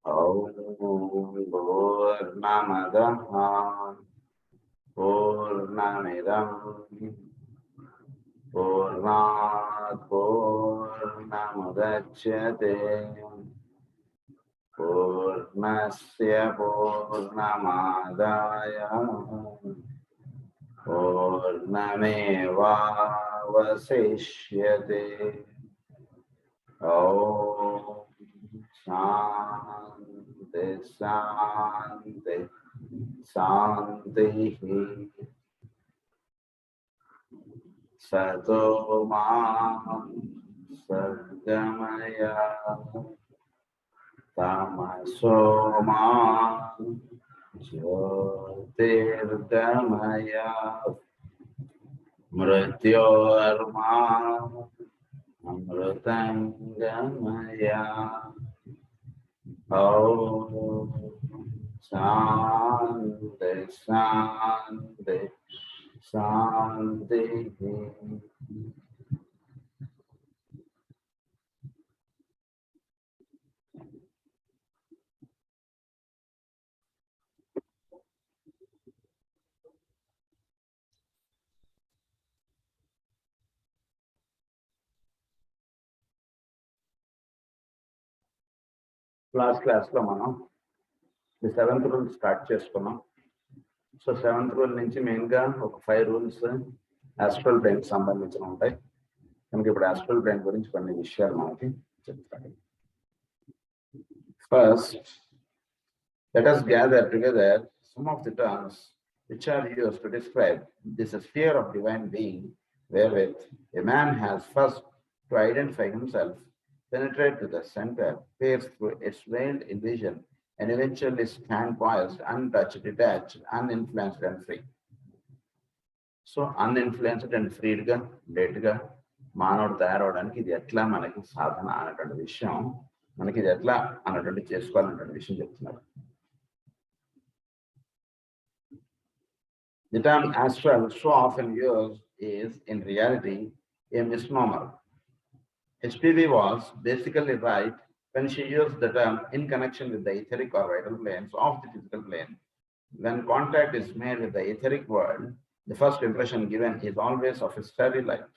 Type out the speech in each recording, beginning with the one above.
Om Purnamadaha Purnamidam Purnat Purnamudachyate Purnasya Purnamadaya Purnamevavasishyate. Om Shanti Shanti Shanti. Sato Ma Sadgamaya Tamaso Ma Jyotirgamaya Mrityorma Amritangamaya. Om Shanti Shanti Shanti. Class lo మనం the 7th rule start చేసుకున్నాం. So 7th rule నుంచి main గా ఒక 5 rules astral plane సంబంధించిన ఉంటాయి. కనుక ఇప్పుడు astral plane గురించి కొన్ని విషయాలు మనకి చెప్తాను. First, let us gather together some of the terms which are used to describe this sphere of divine being wherewith a man has first to identify himself, penetrate to the center, pierce through its veiled illusion, and eventually stand poised, untouched, detached, uninfluenced and free. So uninfluenced and freed గా date గా మానవుడు తయారవడానికి ఇది ఎట్లా మనకి సాధన అనేటువంటి విషయం, మనకి ఇది ఎట్లా అన్నటువంటి చేసుకోవాలన్నటువంటి విషయం చెప్తున్నారు. The term astral so often used is in reality a misnomer. HPV was basically right when she used the term in connection with the etheric or vital planes of the physical plane. When contact is made with the etheric world, the first impression given is always of a starry light.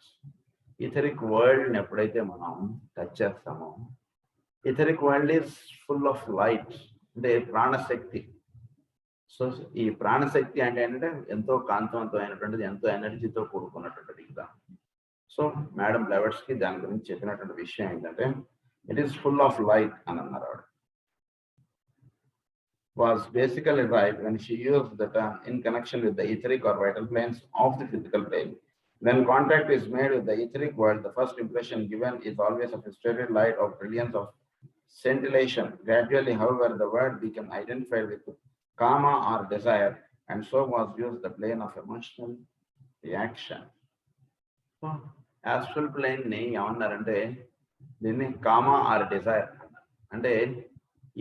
Etheric world ni epudaithe manam touch chestamo, etheric world is full of light, ante prana shakti. So ఈ ప్రాణశక్తి అంటే ఏంటంటే ఎంతో కాంతివంతమైనటువంటిది, ఎంతో ఎనర్జీతో కూడుకున్నటువంటిది కదా. So madam బ్లెవర్స్కి దాని గురించి చెప్పినటువంటి విషయం ఏంటంటే it is full of light అని అన్నారు ఆవిడ. Was basically right when she used the term in connection with the etheric or vital planes of the physical plane. When contact is made with the etheric world, the first impression given is always of a steady light of brilliance of scintillation. Gradually, however, the word became identified with kama or desire, and so was used the plane of emotional reaction. So astral plane ni ఏమన్నారంటే దీన్ని comma R Dzire అంటే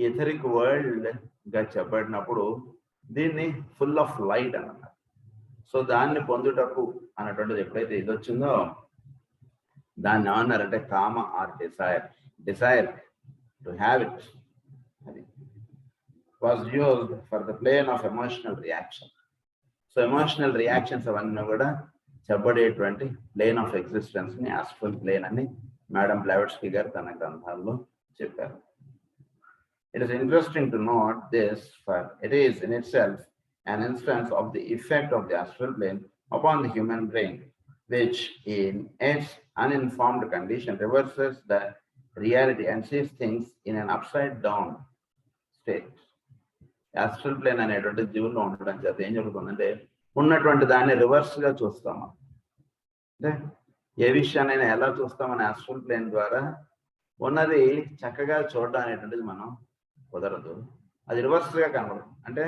etheric world గా చెప్పబడినప్పుడు దీన్ని full of light అని అన్నారు. So దాన్ని పొందుటకు అన్నటువంటిది ఎప్పుడైతే ఇది వచ్చిందో దాన్ని ఏమన్నారంటే comma R desire to have it అది was used for the plane of emotional reaction. So emotional reactions అవన్నీ కూడా చెప్పబడేటువంటి ప్లేన్ ఆఫ్ ఎగ్జిస్టెన్స్ ని ఆస్ట్రల్ ప్లేన్ అని మేడం బ్లెవర్స్కీ గారు తన గ్రంథాల్లో చెప్పారు. It is interesting to note this, for it is in itself an instance of the effect of the astral plane upon the human brain, which in its uninformed condition reverses the reality and sees things in an upside down state. Astral plane అనేటువంటి జీవుల్లో ఉండడం చేత ఏం జరుగుతుందంటే ఉన్నటువంటి దాన్ని reverse గా చూస్తాము. అంటే ఏ విషయాన్నైనా ఎలా చూస్తామని ఆస్ట్రల్ ప్లేన్ ద్వారా ఉన్నది చక్కగా చూడడం అనేటువంటిది మనం కుదరదు, అది రివర్స్ గా కనబడుతుంది. అంటే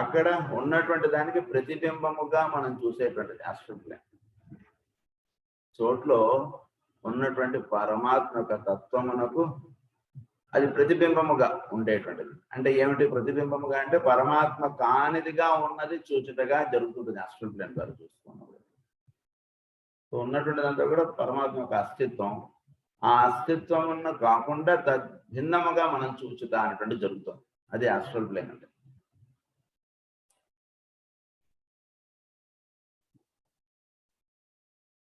అక్కడ ఉన్నటువంటి దానికి ప్రతిబింబముగా మనం చూసేటువంటిది ఆస్ట్రల్ ప్లేన్. చోట్లో ఉన్నటువంటి పరమాత్మ యొక్క తత్వమునకు అది ప్రతిబింబముగా ఉండేటువంటిది. అంటే ఏమిటి ప్రతిబింబముగా అంటే పరమాత్మ కానిదిగా ఉన్నది చూచుటగా జరుగుతుంది ఆస్ట్రల్ ప్లేన్ ద్వారా చూసుకున్నప్పుడు. సో ఉన్నటువంటిదంతా కూడా పరమాత్మ యొక్క అస్తిత్వం, ఆ అస్తిత్వం కాకుండా భిన్నముగా మనం చూచుట అనేటువంటి జరుగుతుంది. అది ఆస్ట్రల్ ప్లేన్ అంటే.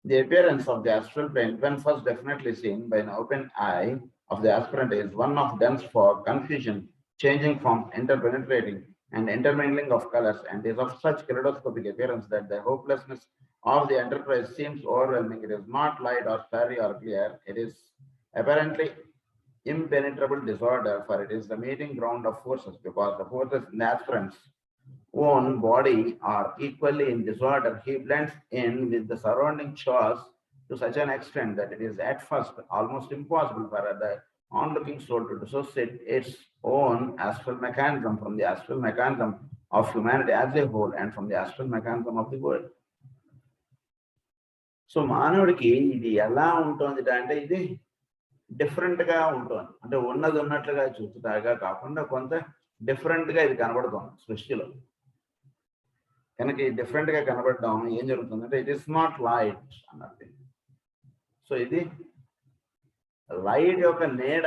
The appearance of the astral plane, when first definitely seen by an open eye of the aspirant, is one of dense fog, confusion, changing from interpenetrating and intermingling of colors, and is of such kaleidoscopic appearance that the hopelessness of the enterprise seems overwhelming. It is not light or starry or clear. It is apparently impenetrable disorder, for it is the meeting ground of forces, because the forces in the aspirant's own body are equally in disorder. He blends in with the surrounding chaos to such an extent that it is at first almost impossible for the onlooking soul to dissociate its own astral mechanism from the astral mechanism of humanity as a whole and from the astral mechanism of the world. So మానవుడికి ఇది ఎలా ఉంటుంది అంటే ఇది డిఫరెంట్గా ఉంటుంది. అంటే ఉన్నది ఉన్నట్లుగా చూచుటాగా కాకుండా కొంత డిఫరెంట్గా ఇది కనబడుతుంది సృష్టిలో. కనుక ఈ డిఫరెంట్గా కనబడడం ఏం జరుగుతుందంటే ఇట్ ఈస్ నాట్ లైట్ అన్నది. సో ఇది లైట్ యొక్క నీడ,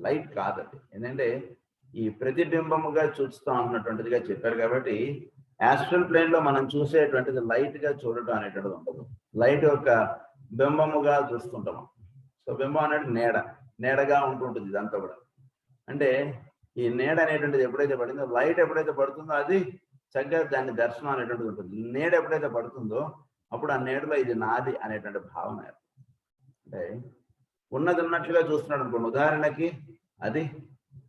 లైట్ కాదండి. ఏంటంటే ఈ ప్రతిబింబముగా చూస్తాం అన్నటువంటిదిగా చెప్పారు. కాబట్టి యాస్ట్రల్ ప్లేన్ లో మనం చూసేటువంటిది లైట్ గా చూడటం అనేటువంటిది ఉండదు. లైట్ యొక్క బింబముగా చూస్తుంటాము. సో బింబం అనేది నీడగా ఉంటుంటుంది ఇదంతా కూడా. అంటే ఈ నీడ అనేటువంటిది ఎప్పుడైతే పడిందో, లైట్ ఎప్పుడైతే పడుతుందో అది చక్కగా దాన్ని దర్శనం అనేటువంటిది ఉంటుంది. నీడ ఎప్పుడైతే పడుతుందో అప్పుడు ఆ నీడలో ఇది నాది అనేటువంటి భావన. అంటే ఉన్నది ఉన్నట్లుగా చూస్తున్నాడు అనుకోండి. ఉదాహరణకి అది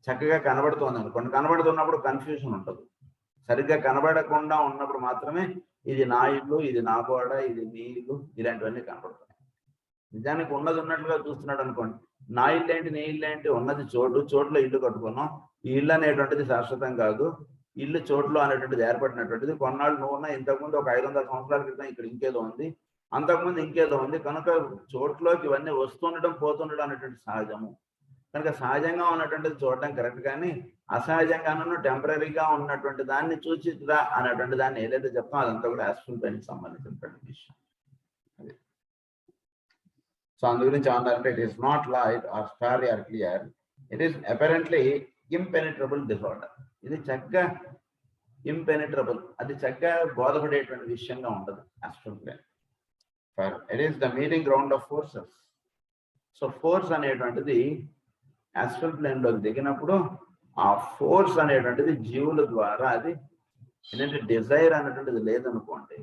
చక్కగా కనబడుతోంది అనుకోండి. కనబడుతున్నప్పుడు కన్ఫ్యూజన్ ఉంటుంది. సరిగ్గా కనబడకుండా ఉన్నప్పుడు మాత్రమే ఇది నా ఇల్లు, ఇది నా గోడ, ఇది నీ ఇల్లు, ఇలాంటివన్నీ కనబడుతున్నాయి. నిజానికి ఉన్నది ఉన్నట్లుగా చూస్తున్నాడు అనుకోండి. నా ఇల్లు ఏంటి, నీ ఇల్లు ఏంటి, ఉన్నది చోట్లో ఇల్లు కట్టుకున్నాం. ఈ ఇల్లు అనేటువంటిది శాశ్వతం కాదు. ఇల్లు చోట్లో అనేటువంటిది ఏర్పడినటువంటిది. కొన్నాళ్ళు నువ్వు ఉన్నా, ఇంతకుముందు ఒక 500 సంవత్సరాల క్రితం ఇక్కడ ఇంకేదో ఉంది, అంతకుముందు ఇంకేదో ఉంది. కనుక చోట్లోకి ఇవన్నీ వస్తుండడం పోతుండడం అనేటువంటి సహజము. కనుక సహజంగా ఉన్నటువంటిది చూడడం కరెక్ట్, కానీ అసహజంగానూ టెంపరీగా ఉన్నటువంటి దాన్ని చూచిరా అనేటువంటి దాన్ని ఏదైతే చెప్తామో అదంతా కూడా యాస్ట్రల్ ప్లేన్కి సంబంధించినటువంటి విషయం. సో అందు గురించి ఏమన్నారంటే it is not light or starry or clear, it is apparently impenetrable disorder. ఇది చక్కగా ఇంపెనిట్రబుల్, అది చక్కగా బోధపడేటువంటి విషయంగా ఉంటుంది astral plane. It is the meeting ground of forces. So force అనేటువంటిది యాస్ట్రల్ ప్లేన్ లోకి దిగినప్పుడు ఆ ఫోర్స్ అనేటువంటిది జీవుల ద్వారా అది ఏంటంటే డిజైర్ అనేటువంటిది లేదనుకోండి.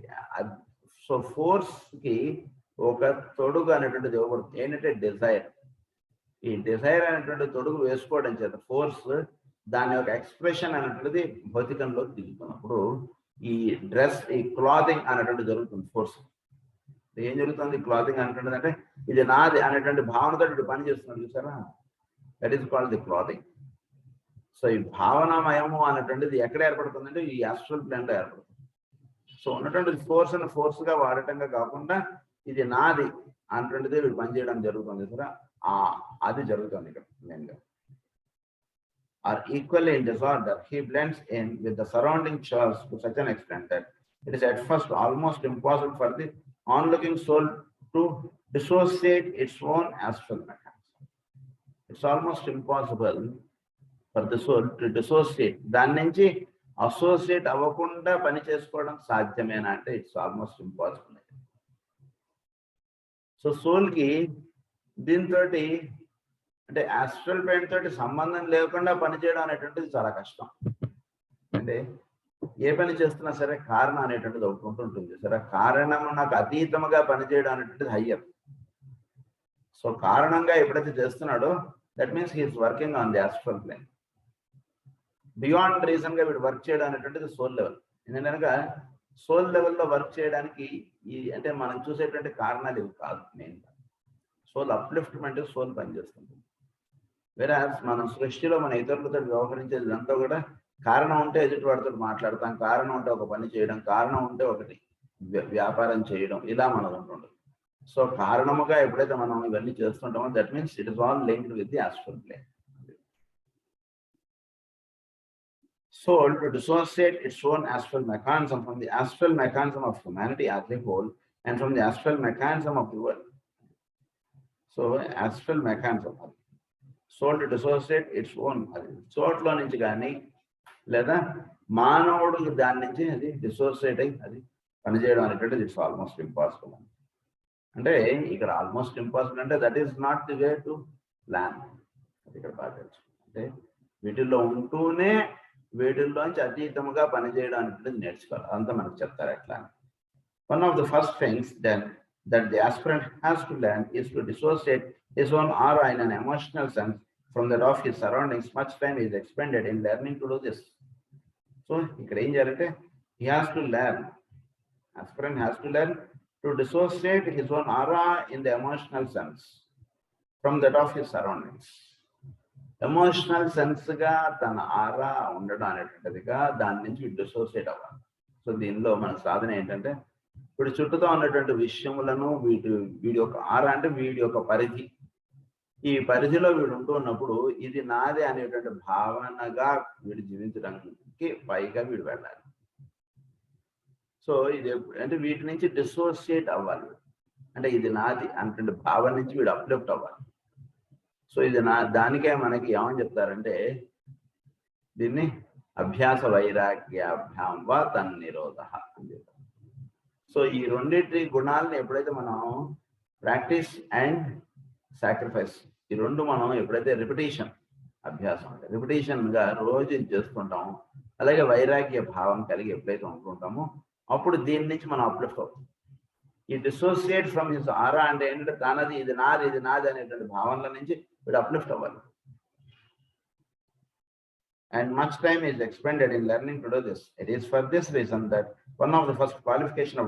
సో ఫోర్స్ కి ఒక తొడుగు అనేటువంటిది ఇవ్వబడుతుంది. ఏంటంటే డిజైర్. ఈ డిజైర్ అనేటువంటి తొడుగు వేసుకోవడం చేత ఫోర్స్ దాని యొక్క ఎక్స్ప్రెషన్ అనేటువంటిది భౌతికంలోకి దిగుతున్నప్పుడు ఈ డ్రెస్, ఈ క్లాతింగ్ అనేటువంటి జరుగుతుంది. ఫోర్స్ ఏం జరుగుతుంది, క్లాతింగ్ అనేటువంటిది అంటే ఇది నాది అనేటువంటి భావనతో ఇటు పని చేస్తున్నాడు చూసారా, that is called the clothing. So ఈ భావనామయము అనేటువంటిది ఎక్కడ ఏర్పడుతుందంటే ఈ యాస్ట్రల్ ప్లేన్ లో ఏర్పడుతుంది. సో ఉన్నటువంటి ఫోర్స్ గా వాడటంగా కాకుండా ఇది నాది అనేటువంటిది వీడు పనిచేయడం జరుగుతుంది కదా, అది జరుగుతుంది ఇక్కడ మెయిన్ గా. Are equally in disorder, he blends in with the surrounding chaos to such an extent that it is at first almost impossible for the onlooking soul to dissociate its own astral mechanism. It's almost impossible for the soul to dissociate. దాని నుంచి associate అవ్వకుండా పని చేసుకోవడం సాధ్యమేనా అంటే it's almost impossible. So సోల్కి దీంతో అంటే astral plane తోటి సంబంధం లేకుండా పనిచేయడం అనేటువంటిది చాలా కష్టం. అంటే ఏ పని చేస్తున్నా సరే కారణం అనేటువంటిది ఒకటి ఉంటుంటుంది సరే, కారణం నాకు అతీతముగా పనిచేయడం అనేటువంటిది హయ్యర్. సో కారణంగా ఎప్పుడైతే చేస్తున్నాడో that means he is working on the astral plane. Beyond reason గా వీడు వర్క్ చేయడం అనేటువంటిది సోల్ లెవెల్. ఎందుకంటే సోల్ లెవెల్లో వర్క్ చేయడానికి ఈ అంటే మనం చూసేటువంటి కారణాలు ఇవి కాదు. మెయిన్గా సోల్ అప్లిఫ్ట్మెంట్ సోల్ పనిచేస్తుంది. వేరే మనం సృష్టిలో మన ఇతరులతో వ్యవహరించేది ఇదంతా కూడా కారణం ఉంటే ఎదుటి వాడితో మాట్లాడతాం, కారణం ఉంటే ఒక పని చేయడం, కారణం ఉంటే ఒకటి వ్యాపారం చేయడం, ఇలా మనకు ఉంటుంది. సో కారణముగా ఎప్పుడైతే మనం ఇవన్నీ చేస్తుంటామో that means it is all linked with the astral plane. Soul to dissociate its own astral mechanism from the astral mechanism of humanity as a whole and from the astral mechanism of the world. So astral mechanism అది. Soul to dissociate its own, అది చోట్లో నుంచి కానీ లేదా మానవుడు దాని నుంచి అది డిసోసియేట్ అయ్యి అది పనిచేయడం అనేటువంటిది ఇట్స్ ఆల్మోస్ట్ ఇంపాసిబుల్. అంటే ఇక్కడ ఆల్మోస్ట్ ఇంపాసిబుల్ అంటే that is not the way to plan. అది ఇక్కడ బాగా తెలుసు. అంటే వీటిల్లో ఉంటూనే వీటిల్లోంచి అతీతముగా పనిచేయడం అనేటువంటిది నేర్చుకోవాలి. అంతా మనకు చెప్తారు ఎట్లా. One of the first things that the aspirant has to learn is to dissociate his own aura in an emotional sense from that of his surroundings. Much time is expended in learning to do this. So ఇక్కడ ఏం చేయాలంటే he has to learn, aspirant has to learn to dissociate his own aura in the emotional sense from that of his surroundings. Emotional sense గా తన ఆరా ఉండడం అనేటువంటిదిగా దాని నుంచి dissociate అవ్వాలి. So దీనిలో మన సాధన ఏంటంటే ఇప్పుడు చుట్టూతో ఉన్నటువంటి విషయములను వీడి యొక్క ఆరా అంటే వీడి యొక్క పరిధి, ఈ పరిధిలో వీడు ఉంటూ ఉన్నప్పుడు ఇది నాదే అనేటువంటి భావనగా వీడు జీవించడానికి పైగా వీడు వెళ్ళాలి. సో ఇది అంటే వీటి నుంచి డిసోసియేట్ అవ్వాలి. అంటే ఇది నాది అంటే భావన నుంచి వీడు అప్లిఫ్ట్ అవ్వాలి. సో ఇది దానికే మనకి ఏమని చెప్తారంటే దీన్ని అభ్యాస వైరాగ్యాభ్యాం వా తన్నిరోధ అని చెప్తారు. సో ఈ రెండింటి గుణాలను ఎప్పుడైతే మనం ప్రాక్టీస్ అండ్ సాక్రిఫైస్, ఈ రెండు మనం ఎప్పుడైతే రిపిటేషన్, అభ్యాసం అంటే రిపిటేషన్గా రోజు చేస్తుంటాము, అలాగే వైరాగ్య భావం కలిగి ఎప్పుడైతే ఉంటుంటామో అప్పుడు దీని నుంచి మనం అప్లిఫ్ట్ అవుతాం. ఈ డిసోసియేట్ ఫ్రమ్ హిస్ ఆరా అంటే ఏంటంటే తనది ఇది నాది అనేటువంటి భావనల నుంచి వీడు అప్లిఫ్ట్ అవ్వాలి. And much time is expended in learning to do this. It is for this reason that one of the first qualification of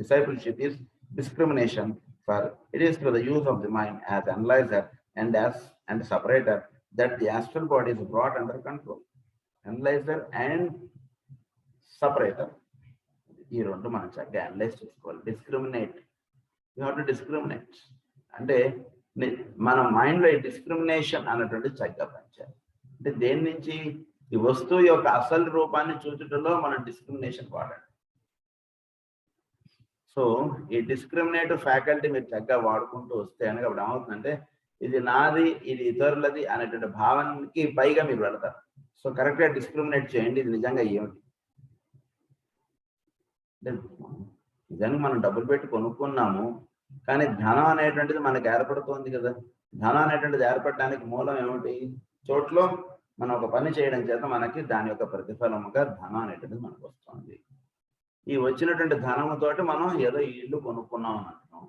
discipleship is discrimination, for it is through the use of the mind as analyzer and separator that the astral body is brought under control. Analyzer and separator, ఈ రెండు మనం చక్కగా analyse చేసుకోవాలి. Discriminate, you have to discriminate అంటే మన మైండ్లో ఈ discrimination అన్నటువంటి చక్కగా పనిచేయాలి. అంటే దేని నుంచి ఈ వస్తువు యొక్క అసలు రూపాన్ని చూచటంలో మనం డిస్క్రిమినేషన్ వాడాలి. సో ఈ డిస్క్రిమినేటివ్ ఫ్యాకల్టీ మీరు చక్కగా వాడుకుంటూ వస్తే కనుక అప్పుడు ఏమవుతుందంటే ఇది నాది ఇది ఇతరులది అనేటువంటి భావనకి పైగా మీరు వెళతారు. సో కరెక్ట్గా డిస్క్రిమినేట్ చేయండి, ఇది నిజంగా ఏమిటి అంటే నిజానికి మనం డబ్బులు పెట్టి కొనుక్కున్నాము, కానీ ధనం అనేటువంటిది మనకు ఏర్పడుతోంది కదా. ధనం అనేటువంటిది ఏర్పడటానికి మూలం ఏమిటి? చోట్లో మనం ఒక పని చేయడం చేత మనకి దాని యొక్క ప్రతిఫలముగా ధనం అనేటువంటిది మనకు వస్తుంది. ఈ వచ్చినటువంటి ధనముతోటి మనం ఏదో ఈ ఇల్లు కొనుక్కున్నాం అని అంటున్నాం.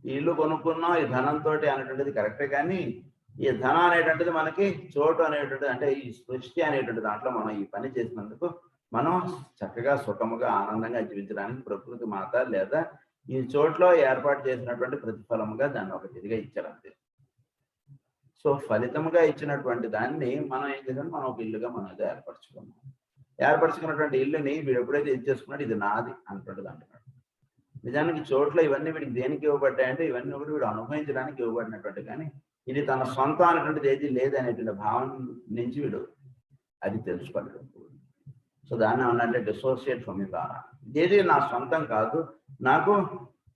ఈ ఇల్లు కొనుక్కున్నాం ఈ ధనంతో అనేటువంటిది కరెక్టే, కానీ ఈ ధనం అనేటువంటిది మనకి చోటు అనేటువంటిది అంటే ఈ సృష్టి అనేటువంటి దాంట్లో మనం ఈ పని చేసినందుకు మనం చక్కగా సుఖముగా ఆనందంగా జీవించడానికి ప్రకృతి మాత లేదా ఈ చోట్లో ఏర్పాటు చేసినటువంటి ప్రతిఫలముగా దాన్ని ఒక తిరిగా ఇచ్చారంతే. సో ఫలితముగా ఇచ్చినటువంటి దాన్ని మనం ఏం చేసాం, మనం ఒక ఇల్లుగా మనం ఏదో ఏర్పరచుకున్నాం. ఏర్పరచుకున్నటువంటి ఇల్లుని వీడు ఎప్పుడైతే ఇది చేసుకున్నాడు ఇది నాది అంటున్నది అంటున్నాడు. నిజానికి చోట్ల ఇవన్నీ వీడికి దేనికి ఇవ్వబడ్డాయంటే ఇవన్నీ కూడా వీడు అనుభవించడానికి ఇవ్వబడినటువంటి, కానీ ఇది తన సొంతం అనేటువంటిది ఏది లేదనేటువంటి భావన నుంచి వీడు అది తెలుసుకోలేదు. సో దాన్ని ఏమన్నంటే డిసోసియేట్ ఫ్రమ్ హిస్ ఆరా, ఇదేది నా సొంతం కాదు, నాకు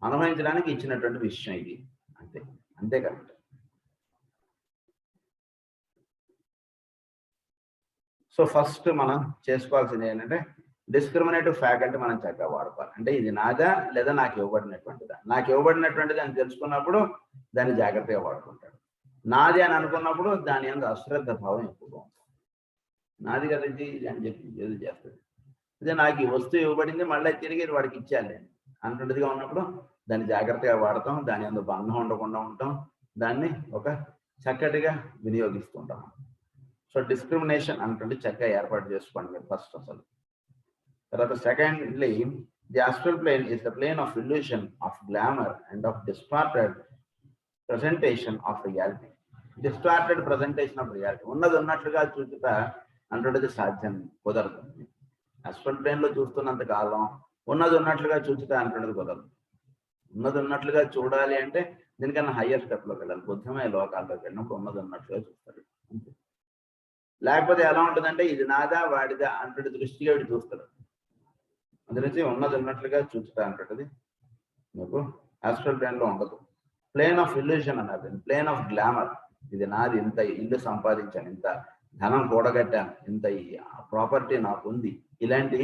అనుభవించడానికి ఇచ్చినటువంటి విషయం ఇది, అంతే కరెక్ట్. సో ఫస్ట్ మనం చేసుకోవాల్సింది ఏంటంటే డిస్క్రిమినేటివ్ ఫ్యాకల్టీ మనం చక్కగా వాడుకోవాలి. అంటే ఇది నాదా లేదా నాకు ఇవ్వబడినటువంటిదా, నాకు ఇవ్వబడినటువంటిది అని తెలుసుకున్నప్పుడు దాన్ని జాగ్రత్తగా వాడుకుంటాడు. నాది అని అనుకున్నప్పుడు దాని అందు అశ్రద్ధ భావం ఎక్కువగా ఉంటుంది. నాది కదా ఇది అని చెప్పి ఏదో చేస్తుంది. అదే నాకు ఈ వస్తువు ఇవ్వబడింది మళ్ళీ తిరిగి వాడికి ఇచ్చేయాలి అంటుండదిగా ఉన్నప్పుడు దాన్ని జాగ్రత్తగా వాడతాం, దాని అందు బంధం ఉండకుండా ఉంటాం, దాన్ని ఒక చక్కటిగా వినియోగిస్తుంటాం. సో డిస్క్రిమినేషన్ అంటే చక్కగా ఏర్పాటు చేసుకోండి మీరు ఫస్ట్. అసలు తర్వాత secondly the astral plane is the plane of illusion, of glamour and of distorted presentation of reality. Distorted presentation of reality, ఉన్నది ఉన్నట్లుగా చూచుట అంటున్నది సాధ్యం కుదరదు. ఆస్ట్రల్ ప్లేన్ లో చూస్తున్నంత కాలం ఉన్నది ఉన్నట్లుగా చూచుట అంటున్నది కుదరదు. ఉన్నది ఉన్నట్లుగా చూడాలి అంటే దీనికన్నా హయ్యర్ స్టెప్ లోకి వెళ్ళాలి, బుద్ధమయ లోకాల్లోకి వెళ్ళినప్పుడు ఉన్నది ఉన్నట్లుగా చూస్తాడు. లేకపోతే ఎలా ఉంటుందంటే ఇది నాదా వాడిదా అంటున్న దృష్టిగా వీడు చూస్తాడు. అందులోంచి ఉన్నది ఉన్నట్లుగా చూచుట అంటున్నది మీకు ఆస్ట్రల్ ప్లేన్ లో ఉండదు. ప్లేన్ ఆఫ్ ఇల్యూషన్ అన్నది, ప్లేన్ ఆఫ్ గ్లామర్. ఇది నాది, ఇంత ఇల్లు సంపాదించాను, ఇంత ధనం కూడగట్టాను, ఇంత ప్రాపర్టీ నాకు ఉంది, ఇలాంటి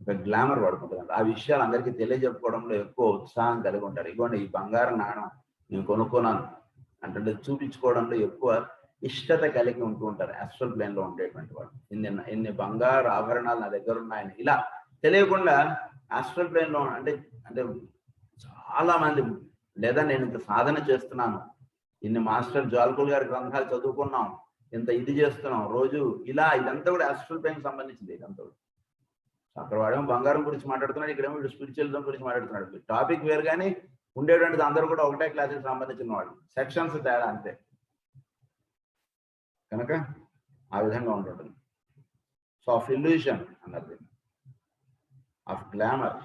ఒక గ్లామర్ పడుకుంటుంది. ఆ విషయాలు అందరికీ తెలియజెప్పుకోవడంలో ఎక్కువ ఉత్సాహం కలిగి ఉంటారు. ఇదిగోండి ఈ బంగారు నాణం నేను కొనుక్కున్నాను అంటే చూపించుకోవడంలో ఎక్కువ ఇష్టత కలిగి ఉంటూ ఉంటారు ఆస్ట్రల్ ప్లేన్ లో ఉండేటువంటి వాళ్ళు. ఇన్ని బంగారు ఆభరణాలు నా దగ్గర ఉన్నాయని ఇలా తెలియకుండా ఆస్ట్రల్ ప్లేన్ లో అంటే అంటే చాలా మంది, లేదా నేను ఇంత సాధన చేస్తున్నాను, ఇన్ని మాస్టర్ జాల్కుల్ గారి గ్రంథాలు చదువుకున్నాం, ఇంత ఇది చేస్తున్నాం రోజు, ఇలా ఇదంతా కూడా ఆస్ట్రల్ ప్లేన్ సంబంధించింది. ఇదంతా అక్కడ వాడేమో బంగారం గురించి మాట్లాడుతున్నాడు, ఇక్కడేమో స్పిరిచువలిజం గురించి మాట్లాడుతున్నాడు. టాపిక్ వేరు కానీ ఉండేటువంటిది అందరూ కూడా ఒకటే క్లాసుకి సంబంధించిన వాళ్ళు, సెక్షన్స్ తేడా అంతే. కనుక ఆ విధంగా ఉంటుంది. సో ఆఫ్ ఇల్యూషన్ అన్నది, ఆఫ్ గ్లామర్,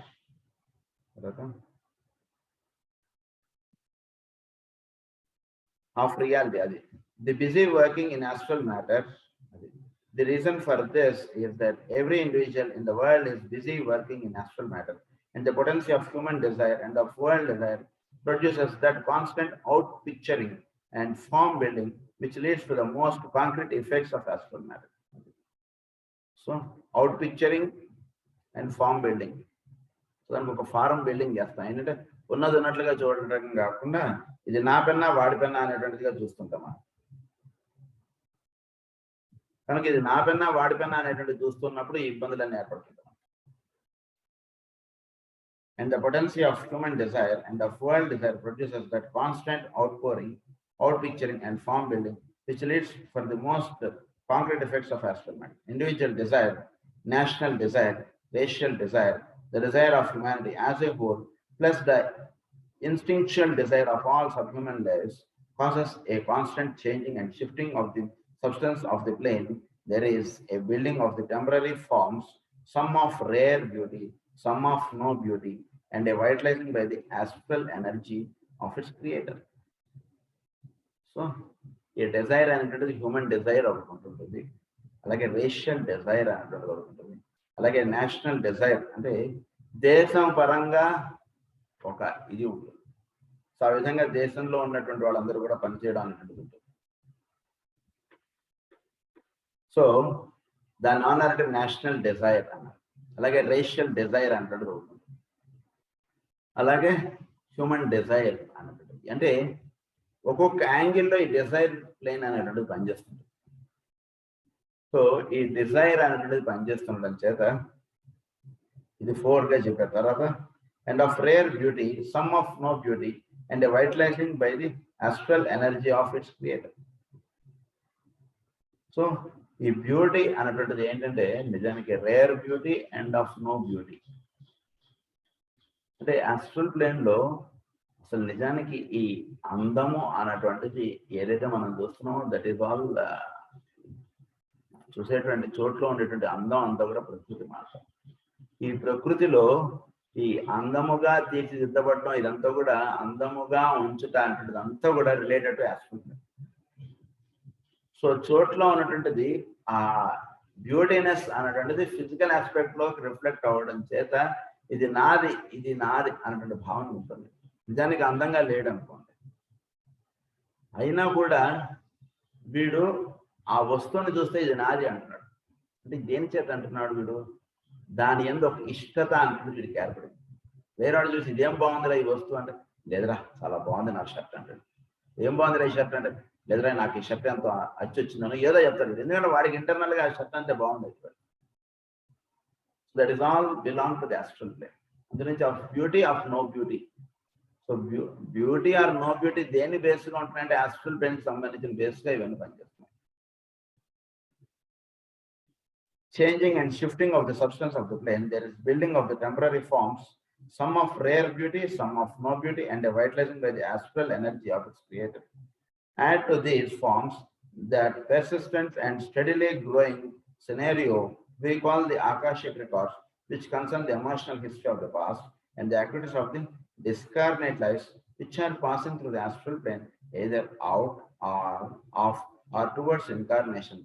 ఆఫ్ రియాలిటీ. అది the busy working in astral matter. The reason for this is that every individual in the world is busy working in astral matter, and the potency of human desire and of world desire produces that constant outpicturing and form building, which leads to the most concrete effects of astral matter. So, outpicturing and form building. So, దానికి ఒక form building చేస్తాం. ఏంటంటే ఉన్నది ఉన్నట్లుగా చూడటం కాకుండా ఇది నా పెన్నా వాడి పెన్నా అనేటువంటిదిగా చూస్తుంటామా. కనుక ఇది నా పెన్నా వాడి పెన్నా అనేటువంటి చూస్తున్నప్పుడు ఈ ఇబ్బందులన్నీ ఏర్పడుతుంటాం. And the potency of human desire and of world desire produces that constant outpouring, outpicturing and form building, which leads for the most concrete effects of astral matter. Individual desire, national desire, racial desire, the desire of humanity as a whole, plus the instinctual desire of all subhuman lives, causes a constant changing and shifting of the substance of the plane. There is a building of the temporary forms, some of rare beauty, some of no beauty, and a vitalizing by the astral energy of its creator. So, a desire అనేటువంటిది human Dzire ఒకటి ఉంటుంది, అలాగే racial Dzire అనేటువంటిది ఒకటి ఉంటుంది, అలాగే national Dzire అంటే దేశం పరంగా ఒక ఇది ఉంటుంది. సో ఆ విధంగా దేశంలో ఉన్నటువంటి వాళ్ళందరూ కూడా పనిచేయడం అనేటువంటిది ఉంటుంది. సో దాని ఆనర్ నేషనల్ డిజైర్ అన్నారు. అలాగే రేషియల్ డిజైర్ అంటాడు, అలాగే హ్యూమన్ డిజైర్ అన్నటువంటి. అంటే ఒక్కొక్క యాంగిల్లో ఈ డిజైర్ ప్లేన్ అనేటువంటిది పనిచేస్తుంది. సో ఈ డిజైర్ అనేటువంటిది పనిచేస్తుండడం చేత ఇది 4గా చెప్పారు. తర్వాత and of rare beauty, some of no beauty, and vitalising by the astral energy of its creator. So ఈ బ్యూటీ అనేటువంటిది ఏంటంటే నిజానికి rare beauty and of no beauty. అంటే ఆస్ట్రల్ ప్లేన్ లో అసలు నిజానికి ఈ అందము అనేటువంటిది ఏదైతే మనం చూస్తున్నామో దట్ ఈస్ ఆల్ చూసేటువంటి చోట్ల ఉండేటువంటి అందం అంతా కూడా ప్రకృతి మాత్రం. ఈ ప్రకృతిలో ఈ అందముగా తీర్చిదిద్దబడటం ఇదంతా కూడా అందముగా ఉంచుట అంటది అంతా కూడా related to astral plane. So చోట్ల ఉన్నటువంటిది ఆ బ్యూటీనెస్ అనేటువంటిది ఫిజికల్ ఆస్పెక్ట్ లో రిఫ్లెక్ట్ అవ్వడం చేత ఇది నాది అనేటువంటి భావన ఉంటుంది. నిజానికి అందంగా లేడు అనుకోండి, అయినా కూడా వీడు ఆ వస్తువుని చూస్తే ఇది నాది అంటున్నాడు. అంటే దేని చేత అంటున్నాడు వీడు? దాని ఎందు ఒక ఇష్టత అంటుంది వీడికి ఏర్పడింది. వేరే వాడు చూసి ఇదేం బాగుందిరా ఈ వస్తువు అంటే, లేదురా చాలా బాగుంది నా షర్ట్ అంటాడు. ఏం బాగుందిరా ఈ షర్ట్ అంటే, లేదురా నాకు ఈ షర్ట్ ఎంతో అచ్చి వచ్చిందనో ఏదో చెప్తాడు. ఎందుకంటే వాడికి ఇంటర్నల్ గా ఆ షర్ట్ అంతే బాగుంది. That is all belong to the astral plane. అందు నుంచి of beauty of no beauty. So beauty or no beauty దేని బేస్గా ఉంటుందంటే ఆస్ట్రల్ ప్లేన్ కి సంబంధించిన బేస్గా ఇవన్నీ పనిచేస్తున్నాయి. Changing and shifting of the substance of the plane, there is building of the temporary forms, some of rare beauty, some of no beauty, and a vitalizing by the astral energy of its creator. Add to these forms that persistent and steadily growing scenario we call the Akashic records, which concern the emotional history of the past and the activities of the discarnate lives which are passing through the astral plane, either out or off or towards incarnation.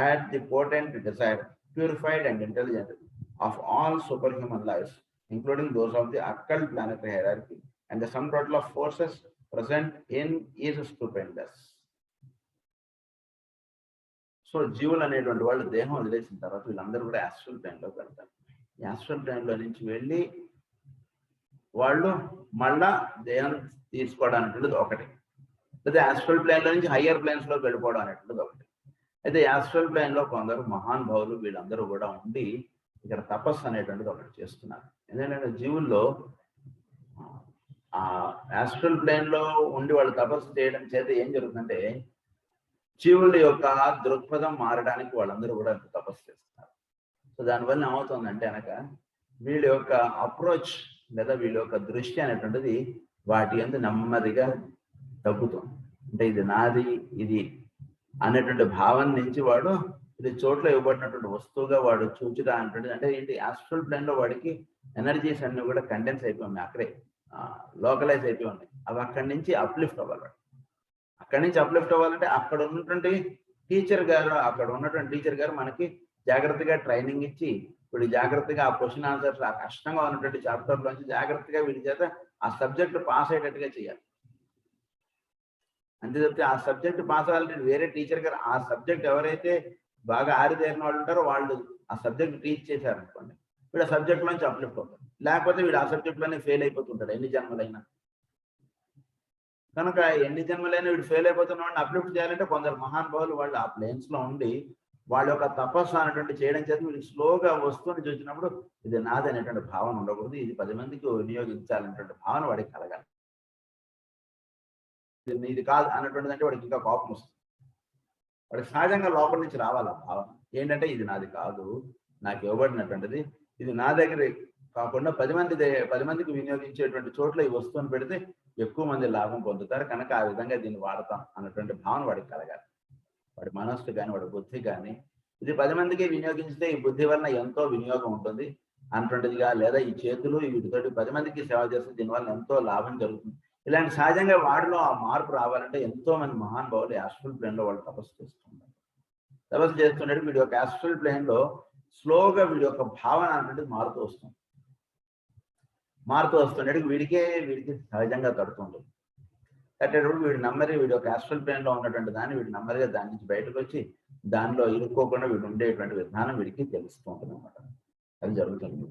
Add the potent desire, purified and intelligent, of all superhuman lives, including those of the occult planetary hierarchy, and the sum total of forces present in is stupendous. So జీవులు అనేటువంటి వాళ్ళు దేహం వదిలేసిన తర్వాత వీళ్ళందరూ కూడా astral ప్లేన్లోకి వెళ్తారు. Astral ప్లేన్లో నుంచి వెళ్ళి వాళ్ళు మళ్ళా దేహం తీసుకోవడం అనేటువంటిది ఒకటి, లేదా యాస్ట్రల్ ప్లేన్లో నుంచి హయ్యర్ ప్లేన్స్లోకి వెళ్ళిపోవడం అనేటువంటిది ఒకటి. అయితే యాస్ట్రల్ ప్లేన్లో కొందరు మహానుభావులు వీళ్ళందరూ కూడా ఉండి ఇక్కడ తపస్సు అనేటువంటిది ఒకటి చేస్తున్నారు. ఎందుకంటే జీవుల్లో ఆ యాస్ట్రల్ ప్లేన్లో ఉండి వాళ్ళు తపస్సు చేయడం చేత ఏం జరుగుతుందంటే జీవుల యొక్క దృక్పథం మారడానికి వాళ్ళందరూ కూడా తపస్సు చేస్తున్నారు. సో దానివల్ల ఏమవుతుందంటే కనుక వీళ్ళ యొక్క అప్రోచ్ లేదా వీళ్ళ యొక్క దృష్టి అనేటువంటిది వాటి అందు నెమ్మదిగా తగ్గుతుంది. అంటే ఇది నాది ఇది అనేటువంటి భావన నుంచి వాడు ఇది చోట్ల ఇవ్వబడినటువంటి వస్తువుగా వాడు చూచుగా అనేటువంటిది. అంటే ఏంటి, యాస్ట్రల్ ప్లేన్లో వాడికి ఎనర్జీస్ అన్ని కూడా కండెన్స్ అయిపోయి ఉన్నాయి, అక్కడే లోకలైజ్ అయిపోయి ఉన్నాయి. అవి అక్కడి నుంచి అప్లిఫ్ట్ అవ్వాలి. అక్కడి నుంచి అప్లిఫ్ట్ అవ్వాలంటే అక్కడ ఉన్నటువంటి టీచర్ గారు మనకి జాగ్రత్తగా ట్రైనింగ్ ఇచ్చి ఇప్పుడు జాగ్రత్తగా ఆ క్వశ్చన్ ఆన్సర్స్ ఆ కష్టంగా ఉన్నటువంటి చాప్టర్లోంచి జాగ్రత్తగా వీడి చేత ఆ సబ్జెక్ట్ పాస్ అయ్యేటట్టుగా చేయాలి. అంతే తప్పితే ఆ సబ్జెక్ట్ పాస్ అవ్వాలంటే వేరే టీచర్ గారు ఆ సబ్జెక్ట్ ఎవరైతే బాగా ఆరితేరిన వాళ్ళు ఉంటారో వాళ్ళు ఆ సబ్జెక్ట్ టీచ్ చేశారనుకోండి, వీడు ఆ సబ్జెక్ట్ నుంచి అప్లిఫ్ట్ అవుతాడు. లేకపోతే వీడు ఆ సబ్జెక్ట్లోనే ఫెయిల్ అయిపోతుంటాడు ఎన్ని జన్మలైనా. కనుక ఎన్ని జన్మలైనా వీడు ఫెయిల్ అయిపోతున్న వాడిని అప్లిఫ్ట్ చేయాలంటే కొందరు మహానుభావులు వాళ్ళు ఆ ప్లేన్స్లో ఉండి వాళ్ళ యొక్క తపస్సు అనేటువంటి చేయడం చేత వీళ్ళు స్లోగా వస్తువుని చూసినప్పుడు ఇది నాది అనేటువంటి భావన ఉండకూడదు, ఇది 10 మందికి వినియోగించాలనేటువంటి భావన వాడికి కలగాలి. ఇది కాదు అన్నటువంటిది అంటే వాడికి ఇంకా కోపం వస్తుంది. వాడికి సహజంగా లోపల నుంచి రావాలి ఆ భావన ఏంటంటే ఇది నాది కాదు, నాకు ఇవ్వబడినటువంటిది, ఇది నా దగ్గర కాకుండా 10 మందికి వినియోగించేటువంటి చోట్ల ఈ వస్తువుని పెడితే ఎక్కువ మంది లాభం పొందుతారు, కనుక ఆ విధంగా దీన్ని వాడతాం అన్నటువంటి భావన వాడికి కలగాలి. వాడి మనస్సు కానీ వాడి బుద్ధి కానీ ఇది 10 మందికి వినియోగించితే ఈ బుద్ధి వలన ఎంతో వినియోగం ఉంటుంది అన్నటువంటిదిగా, లేదా ఈ చేతులు వీటితోటి 10 మందికి సేవ చేస్తే దీనివల్ల ఎంతో లాభం జరుగుతుంది. ఇలాంటి సహజంగా వాడిలో ఆ మార్పు రావాలంటే ఎంతో మంది మహానుభావులు యాస్ట్రల్ ప్లేన్లో వాళ్ళు తపస్సు చేస్తున్నారు. తపస్సు చేస్తున్నట్టు వీడి యొక్క యాస్ట్రల్ ప్లేన్లో స్లోగా వీడి యొక్క భావన అనేటువంటిది మారుతూ వస్తున్నట్టు వీడికి సహజంగా తడుతుంటుంది. కట్టేటప్పుడు వీడి యొక్క యాస్ట్రల్ ప్లేన్లో ఉన్నటువంటి దాన్ని వీడు నెమ్మదిగా దాని నుంచి బయటకు వచ్చి దానిలో ఇరుక్కోకుండా వీడు ఉండేటువంటి విధానం వీడికి తెలుస్తూ ఉంటుంది అనమాట. అది జరుగుతుంది.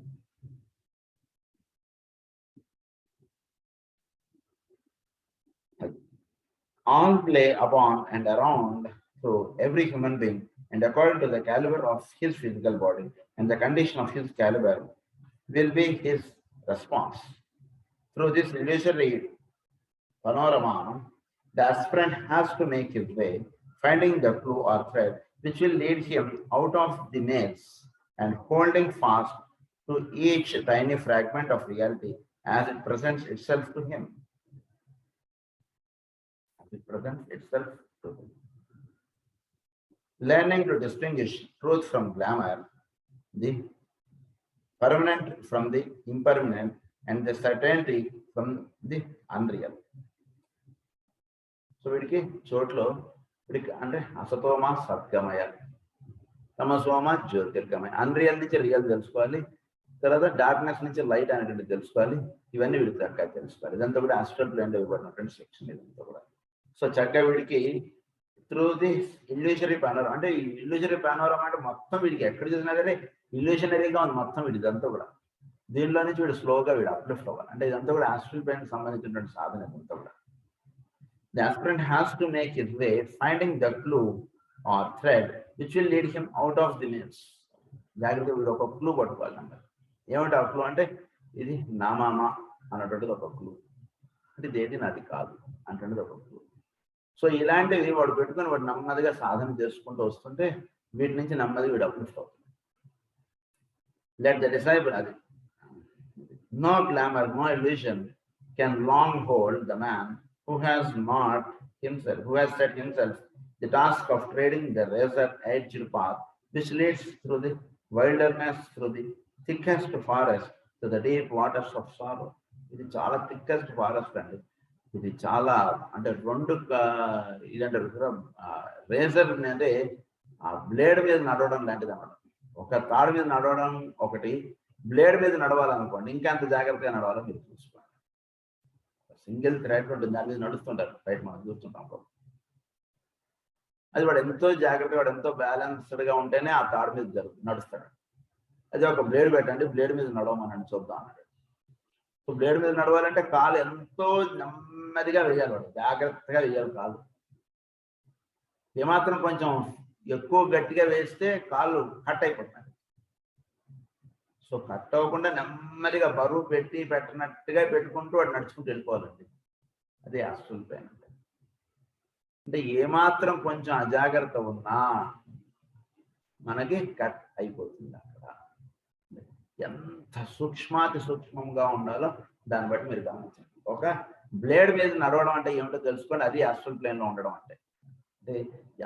All play upon and around through every human being, and according to the caliber of his physical body and the condition of his caliber will be his response. Through this illusory panorama, the aspirant has to make his way, finding the clue or thread which will lead him out of the maze and holding fast to each tiny fragment of reality as it presents itself to him. Learning to distinguish truth from glamour, the permanent from the impermanent, and the certainty from the unreal. So వీడికి చోట్లో వీడికి అంటే అసతోమ సద్గమయ, తమసోమ జ్యోతిర్గమయ, unreal నుంచి real తెలుసుకోవాలి, తర్వాత darkness నుంచి light అనేటువంటి తెలుసుకోవాలి. ఇవన్నీ వీడికి చక్కగా తెలుసుకోవాలి. ఇదంతా కూడా యాస్ట్రల్ ప్లేన్లో ఇవ్వబడినటువంటి సెక్షన్ ఇదంతా కూడా. సో చక్కగా వీడికి త్రూ ది ఇల్యూషనరీ పానోరమా, అంటే ఈ ఇల్యూషనరీ పానోరమా అంటే మొత్తం వీడికి ఎక్కడ చూసినా కానీ ఇల్యూషనరీగా ఉంది మొత్తం వీడి ఇదంతా కూడా. దీనిలో నుంచి వీడు స్లోగా వీడు అప్లిఫ్ట్ అవ్వాలి. అంటే ఇదంతా కూడా యాస్ట్రల్ ప్లేన్కి సంబంధించినటువంటి సాధన ఇదంతా కూడా. The aspirant has to make his way, finding the clue or thread which will lead him out of the maze. జాగ్రత్తగా వీడు ఒక క్లూ పట్టుకోవాలి అన్నమాట. ఏమంటే ఆ క్లూ అంటే ఇది నామామా అన్నటువంటిది ఒక క్లూ, అంటే ఇదేది నాది కాదు అంటున్నది ఒక క్లూ. సో ఇలాంటివి వాడు పెట్టుకుని వాడు నెమ్మదిగా సాధన చేసుకుంటూ వస్తుంటే వీటి నుంచి నెమ్మదిగా వీడు అప్లిఫ్ట్ అవుతుంది. లెట్ ద డిసైపుల్, అది no glamour, no illusion can long hold the man who has set himself the task of treading the razor-edged path which leads through the wilderness, through the thickest forest, to the deep waters of sorrow. ఇది చాలా thickest forest అండి. ఇది చాలా అంటే రెండు ఇదంటారు razor అంటే ఆ blade మీద నడవడం లాంటిది అన్నమాట. ఒక తాడు మీద నడవడం ఒకటి, బ్లేడ్ మీద నడవాలనుకోండి ఇంకా అంత జాగ్రత్తగా నడవాలో మీరు చూసుకోండి. సింగిల్ థ్రెడ్ ఉంటుంది, దాని మీద నడుస్తుంటారు బయట మనం చూస్తుంటాం. అది వాడు ఎంతో జాగ్రత్తగా, వాడు ఎంతో బ్యాలెన్స్డ్గా ఉంటేనే ఆ తాడు మీద నడుస్తాడు. అదే ఒక బ్లేడ్ పెట్టండి, బ్లేడ్ మీద నడవమనండి చూద్దాం అన్నాడు. సో బ్లేడ్ మీద నడవాలంటే కాలు ఎంతో నెమ్మదిగా వేయాలి, వాడు జాగ్రత్తగా వేయాలి కాలు. ఏమాత్రం కొంచెం ఎక్కువ గట్టిగా వేస్తే కాళ్ళు కట్ అయిపోతాయి. సో కట్ అవ్వకుండా నెమ్మదిగా బరువు పెట్టినట్టుగా పెట్టుకుంటూ వాడు నడుచుకుంటూ వెళ్ళిపోవాలండి. అదే హాస్టల్ పెయిన్ అంటే ఏమాత్రం కొంచెం అజాగ్రత్త ఉన్నా మనకి కట్ అయిపోతుంది. అక్కడ ఎంత సూక్ష్మాతి సూక్ష్మంగా ఉండాలో దాన్ని బట్టి మీరు గమనించండి. ఒక బ్లేడ్ మీద నడవడం అంటే ఏమిటో తెలుసుకోండి. అది హాస్టల్ ప్లేన్ లో ఉండడం అంటే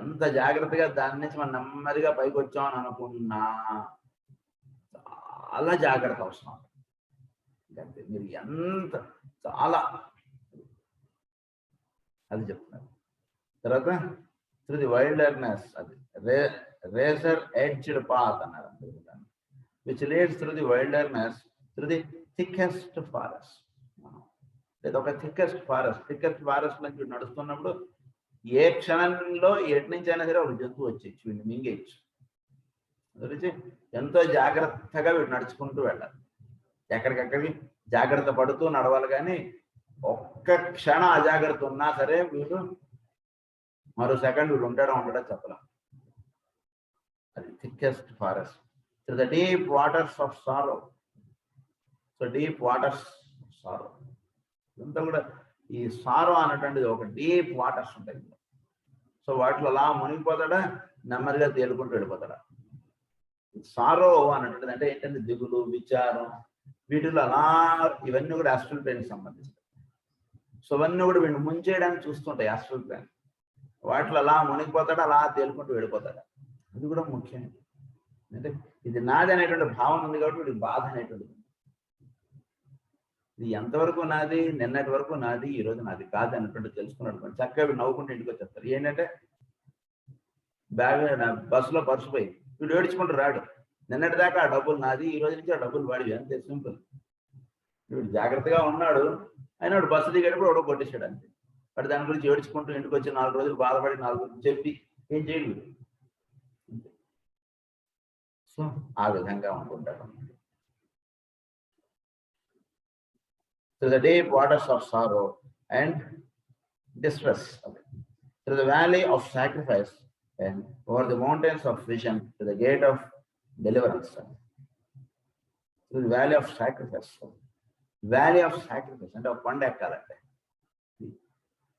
ఎంత జాగ్రత్తగా దాని నుంచి మనం నెమ్మదిగా పైకి వచ్చామని అనుకున్నా చాలా జాగ్రత్త అవసరం. మీరు ఎంత చాలా అది చెప్తున్నారు. తర్వాత త్రూ ది వైల్డర్నెస్, అది రేజర్ ఎడ్జ్డ్ పాత్ అన్నారు, which leads through the wilderness through the thickest forest. లేదా ఒక థిక్కెస్ట్ ఫారెస్ట్ నుంచి నడుస్తున్నప్పుడు ఏ క్షణంలో ఎటు నుంచి అయినా సరే ఒక జంతువు వచ్చేయచ్చు, వీడిని మింగేయచ్చు. గురించి ఎంతో జాగ్రత్తగా వీడు నడుచుకుంటూ వెళ్ళాలి. ఎక్కడికక్కడికి జాగ్రత్త పడుతూ నడవాలి. కానీ ఒక్క క్షణ అజాగ్రత్త ఉన్నా సరే వీడు మరో సెకండ్ వీడు ఉండడం చెప్పలేం. అది thickest forest to the deep waters of sorrow. So deep waters of sorrow ఇదంతా కూడా ఈ సారో అనేటువంటిది ఒక డీప్ వాటర్స్ ఉంటాయి. సో వాటిలో అలా మునిగిపోతాడా, నెమ్మదిగా తేలుకుంటూ వెళ్ళిపోతాడా. సారో అన్నటువంటిది అంటే ఏంటంటే దిగులు, విచారం, వీటిలో అలా ఇవన్నీ కూడా హాస్టల్ ప్లేన్ సంబంధించి. సో అవన్నీ కూడా వీడిని ముంచేయడానికి చూస్తుంటాయి హాస్టల్ ప్లేన్. వాటిలో అలా మునిగిపోతాడా, అలా తేలుకుంటూ వెళ్ళిపోతాడా. అది కూడా ముఖ్యం. అంటే ఇది నాది అనేటువంటి భావన ఉంది కాబట్టి వీడికి బాధ అనేటువంటిది. ఇది ఎంతవరకు నాది, నిన్నటి వరకు నాది, ఈ రోజు నాది కాదు అన్నటువంటి తెలుసుకున్నటువంటి చక్కగా వీడు నవ్వుకుంటూ ఇంటికి వచ్చేస్తారు. ఏంటంటే బస్సులో పర్సు పోయి వీడు ఏడ్చుకుంటూ రాడు. నిన్నటి దాకా ఆ డబ్బులు నాది, ఈ రోజు నుంచి ఆ డబ్బులు వాడివి, అంతే సింపుల్. వీడు జాగ్రత్తగా ఉన్నాడు, అయినా వాడు బస్సు దిగేటప్పుడు ఎవడో కొట్టేశాడు అంతే. వాడు దాని గురించి ఏడ్చుకుంటూ ఇంటికి వచ్చి 4 రోజులు బాధపడి 4 రోజులు చెప్పి ఏం చేయడు. సో ఆ విధంగా ఉంటుంటాడు. Through the deep waters of sorrow and distress, through the valley of sacrifice and over the mountains of vision to the gate of deliverance. Through the valley of sacrifice. Valley of sacrifice అంటే ఒక కొండ ఎక్కాలంటే,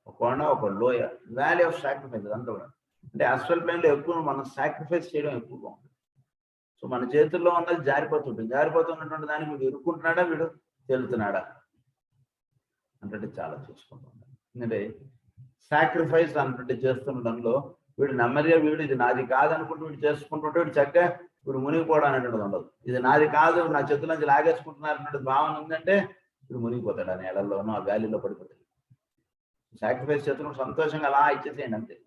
ఒక కొండ, ఒక లోయ. Valley of sacrifice అంతా కూడా అంటే హాస్టల్ ప్లేన్ లో ఎక్కువ మనం సాక్రిఫైస్ చేయడం ఎక్కువగా ఉంటుంది. సో మన చేతుల్లో ఉన్నది జారిపోతున్నటువంటి దానికి వీడు ఇరుక్కుంటున్నాడా, వీడు తేలుతున్నాడా అంటే చాలా చూసుకుంటున్నాడు. ఎందుకంటే సాక్రిఫైస్ అన్నట్టు చేస్తుండడంలో వీడు నెమ్మదిగా వీడు ఇది నాది కాదనుకుంటూ వీడు చేసుకుంటుంటే వీడు చక్కగా వీడు మునిగిపోవడం అనేటువంటిది ఉండదు. ఇది నాది కాదు, నా చేతుల నుంచి లాగేసుకుంటున్నారు అన్నట్టు భావన ఉందంటే వీడు మునిగిపోతాడు. ఆ నేలల్లోనూ ఆ వ్యాలీలో పడిపోతాడు. సాక్రిఫైస్ చేస్తున్న సంతోషంగా అలా ఇచ్చేసేయండి అంతే.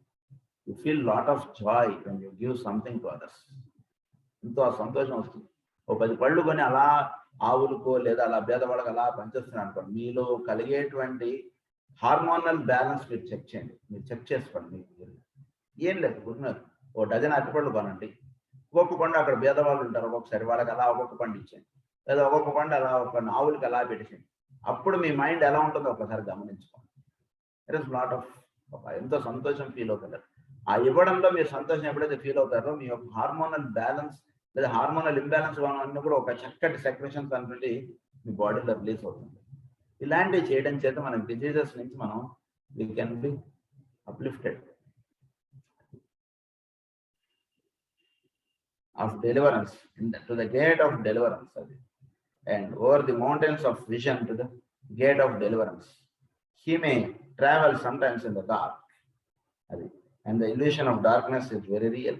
You feel lot of Joy when you give something to others. ఎంతో ఆ సంతోషం వస్తుంది. ఓ 10 పళ్ళు కొని అలా ఆవులకో లేదా అలా పేదవాళ్ళకి అలా పనిచేస్తున్నాను అనుకోండి, మీలో కలిగేటువంటి హార్మోనల్ బ్యాలెన్స్ మీరు చెక్ చేయండి. మీరు చెక్ చేసుకోండి. మీకు ఏం లేదు, ఓ డజన్ అరటిపళ్ళు కొనండి. ఒక్కొక్క పండు అక్కడ పేదవాళ్ళు ఉంటారు, ఒక్కొక్కసారి వాళ్ళకి అలా ఒక్కొక్క పండు ఇచ్చేయండి, లేదా ఒక్కొక్క పండు అలా ఒక ఆవులకి అలా పెట్టేసేయండి. అప్పుడు మీ మైండ్ ఎలా ఉంటుందో ఒకసారి గమనించుకోండి. ఇట్ ఇస్ లాట్ ఆఫ్ ఎంతో సంతోషం ఫీల్ అవుతారు. ఆ ఇవ్వడంలో మీరు సంతోషం ఎప్పుడైతే ఫీల్ అవుతారో మీ యొక్క హార్మోనల్ బ్యాలెన్స్ లేదా హార్మోనల్ ఇంబ్యాలెన్స్ అన్నీ కూడా ఒక చక్కటి సెక్రెషన్స్ అనేది మీ బాడీలో రిలీజ్ అవుతుంది. ఇలాంటివి చేయడం చేత మనకి డిజీజెస్ నుంచి మనం we can be uplifted of deliverance to the gate of deliverance. అది and over the mountains of vision to the gate of deliverance. He may travel sometimes in the dark, and the illusion of darkness is very real.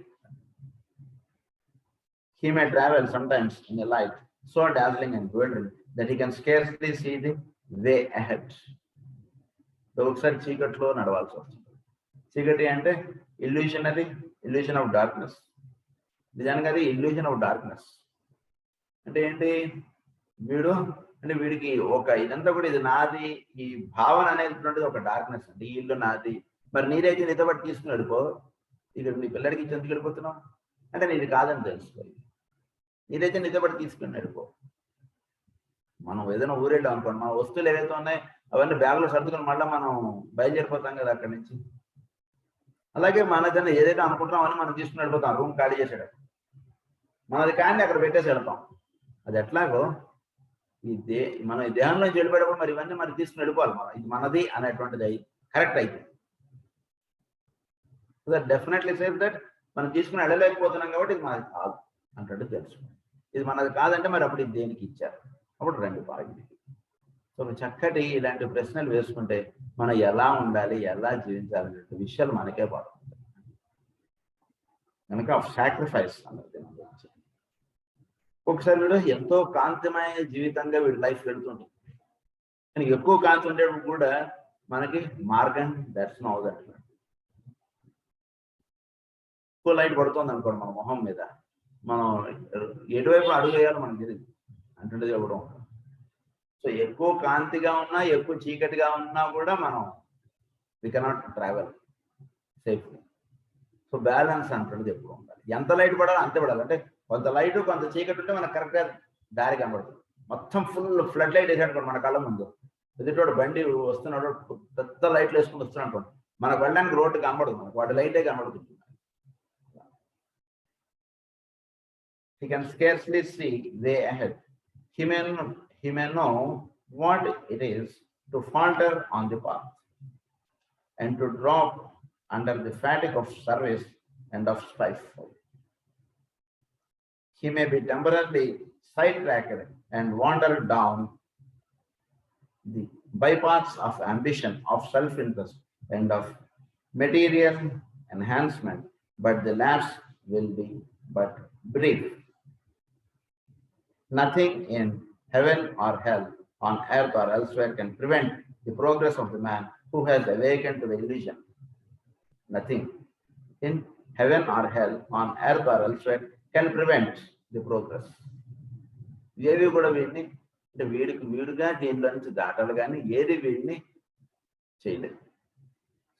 He may travel sometimes in a light so dazzling and bewildering that he can scarcely see the way ahead. ఒకసారి చీకట్లో నడవాల్సి వస్తుంది. చీకటి అంటే illusion of darkness. నిజానికి అది illusion of darkness అంటే ఏంటి? వీడు అంటే వీడికి ఒక ఇదంతా కూడా ఇది నాది, ఈ భావన అనేటువంటిది ఒక డార్క్నెస్ అండి. ఈ ఇల్లు నాది, మరి నీరైతే నీతో పాటు తీసుకుని వెళ్ళిపో, ఇక్కడ నీ పిల్లడికి ఇచ్చి ఎందుకు వెళ్ళిపోతున్నావు అంటే నీది కాదని తెలుసుకోవాలి. నీదైతే నీతో పాటు తీసుకుని వెళ్ళిపో. మనం ఏదైనా ఊరెళ్ళాం అనుకోండి, మన వస్తువులు ఏవైతే ఉన్నాయో అవన్నీ బ్యాగులో సర్దుకొని మళ్ళీ మనం బయలుదేరిపోతాం కదా అక్కడి నుంచి. అలాగే మనదైనా ఏదైతే అనుకుంటాం అని మనం తీసుకుని వెళ్ళిపోతాం, రూమ్ ఖాళీ చేసాడు, మనది కానీ అక్కడ పెట్టేసి వెళ్తాం. అది ఎట్లాగో మనం ఈ దేహంలో వెళ్ళిపోయేటప్పుడు మరి ఇవన్నీ మరి తీసుకుని వెళ్ళిపోవాలి. మనం ఇది మనది అనేటువంటిది కరెక్ట్ అయితే డెఫినెట్లీ సేఫ్ దట్ మనం తీసుకుని వెళ్ళలేకపోతున్నాం కాబట్టి ఇది మనది కాదు అంటే తెలుసు. ఇది మనది కాదంటే మరి అప్పుడు ఇది దేనికి ఇచ్చారు, అప్పుడు రండి బాగా. సో చక్కటి ఇలాంటి ప్రశ్నలు వేసుకుంటే మనం ఎలా ఉండాలి, ఎలా జీవించాలి అనే విషయాలు మనకే పడుతుంది. కనుక సాక్రిఫైస్ అన్నది ఒకసారి వీడు ఎంతో కాంతిమయ జీవితంగా వీడి లైఫ్ వెళుతుంది, కానీ ఎక్కువ కాంతి ఉండేటప్పుడు కూడా మనకి మార్గం దర్శనం అవుతుంది. ఎక్కువ లైట్ పడుతుంది అనుకోండి మన మొహం మీద, మనం ఎటువైపు అడుగు వేయాలో మనకు తెలియదు అంటే ఇవ్వడం. సో ఎక్కువ కాంతిగా ఉన్నా ఎక్కువ చీకటిగా ఉన్నా కూడా మనం we cannot travel safely. So balance అంటున్నది ఎప్పుడు ఉండాలి. ఎంత లైట్ పడాలో అంతే పడాలి. అంటే కొంత లైట్ కొంత చీకటి ఉంటే మనకు కరెక్ట్గా దారి కనబడుతుంది. మొత్తం ఫుల్ ఫ్లడ్ లైట్ వేసాడు మన కళ్ళ ముందు, ఎదుటోడు బండి వస్తున్నాడు పెద్ద లైట్లు వేసుకుని వస్తున్నాడు అనుకోండి, మనకు వెళ్ళడానికి రోడ్డు కనబడుతుంది, మనకు వాటి లైటే కనబడుతుంది. He can scarcely see way ahead. He may know what it is to falter on the path and to drop under the fatigue of service and of strife. He may be temporarily sidetracked and wander down the bypaths of ambition, of self-interest, and of material enhancement, but the lapse will be but brief. Nothing in heaven or hell, on earth or elsewhere, can prevent the progress of the man who has awakened to the illusion. Nothing in heaven or hell, on earth or elsewhere, can prevent the progress. ఏవి కూడా వీడిని అంటే వీడుగా దీనిలో నుంచి దాటాలి, కానీ ఏది వీడిని చేయలేదు.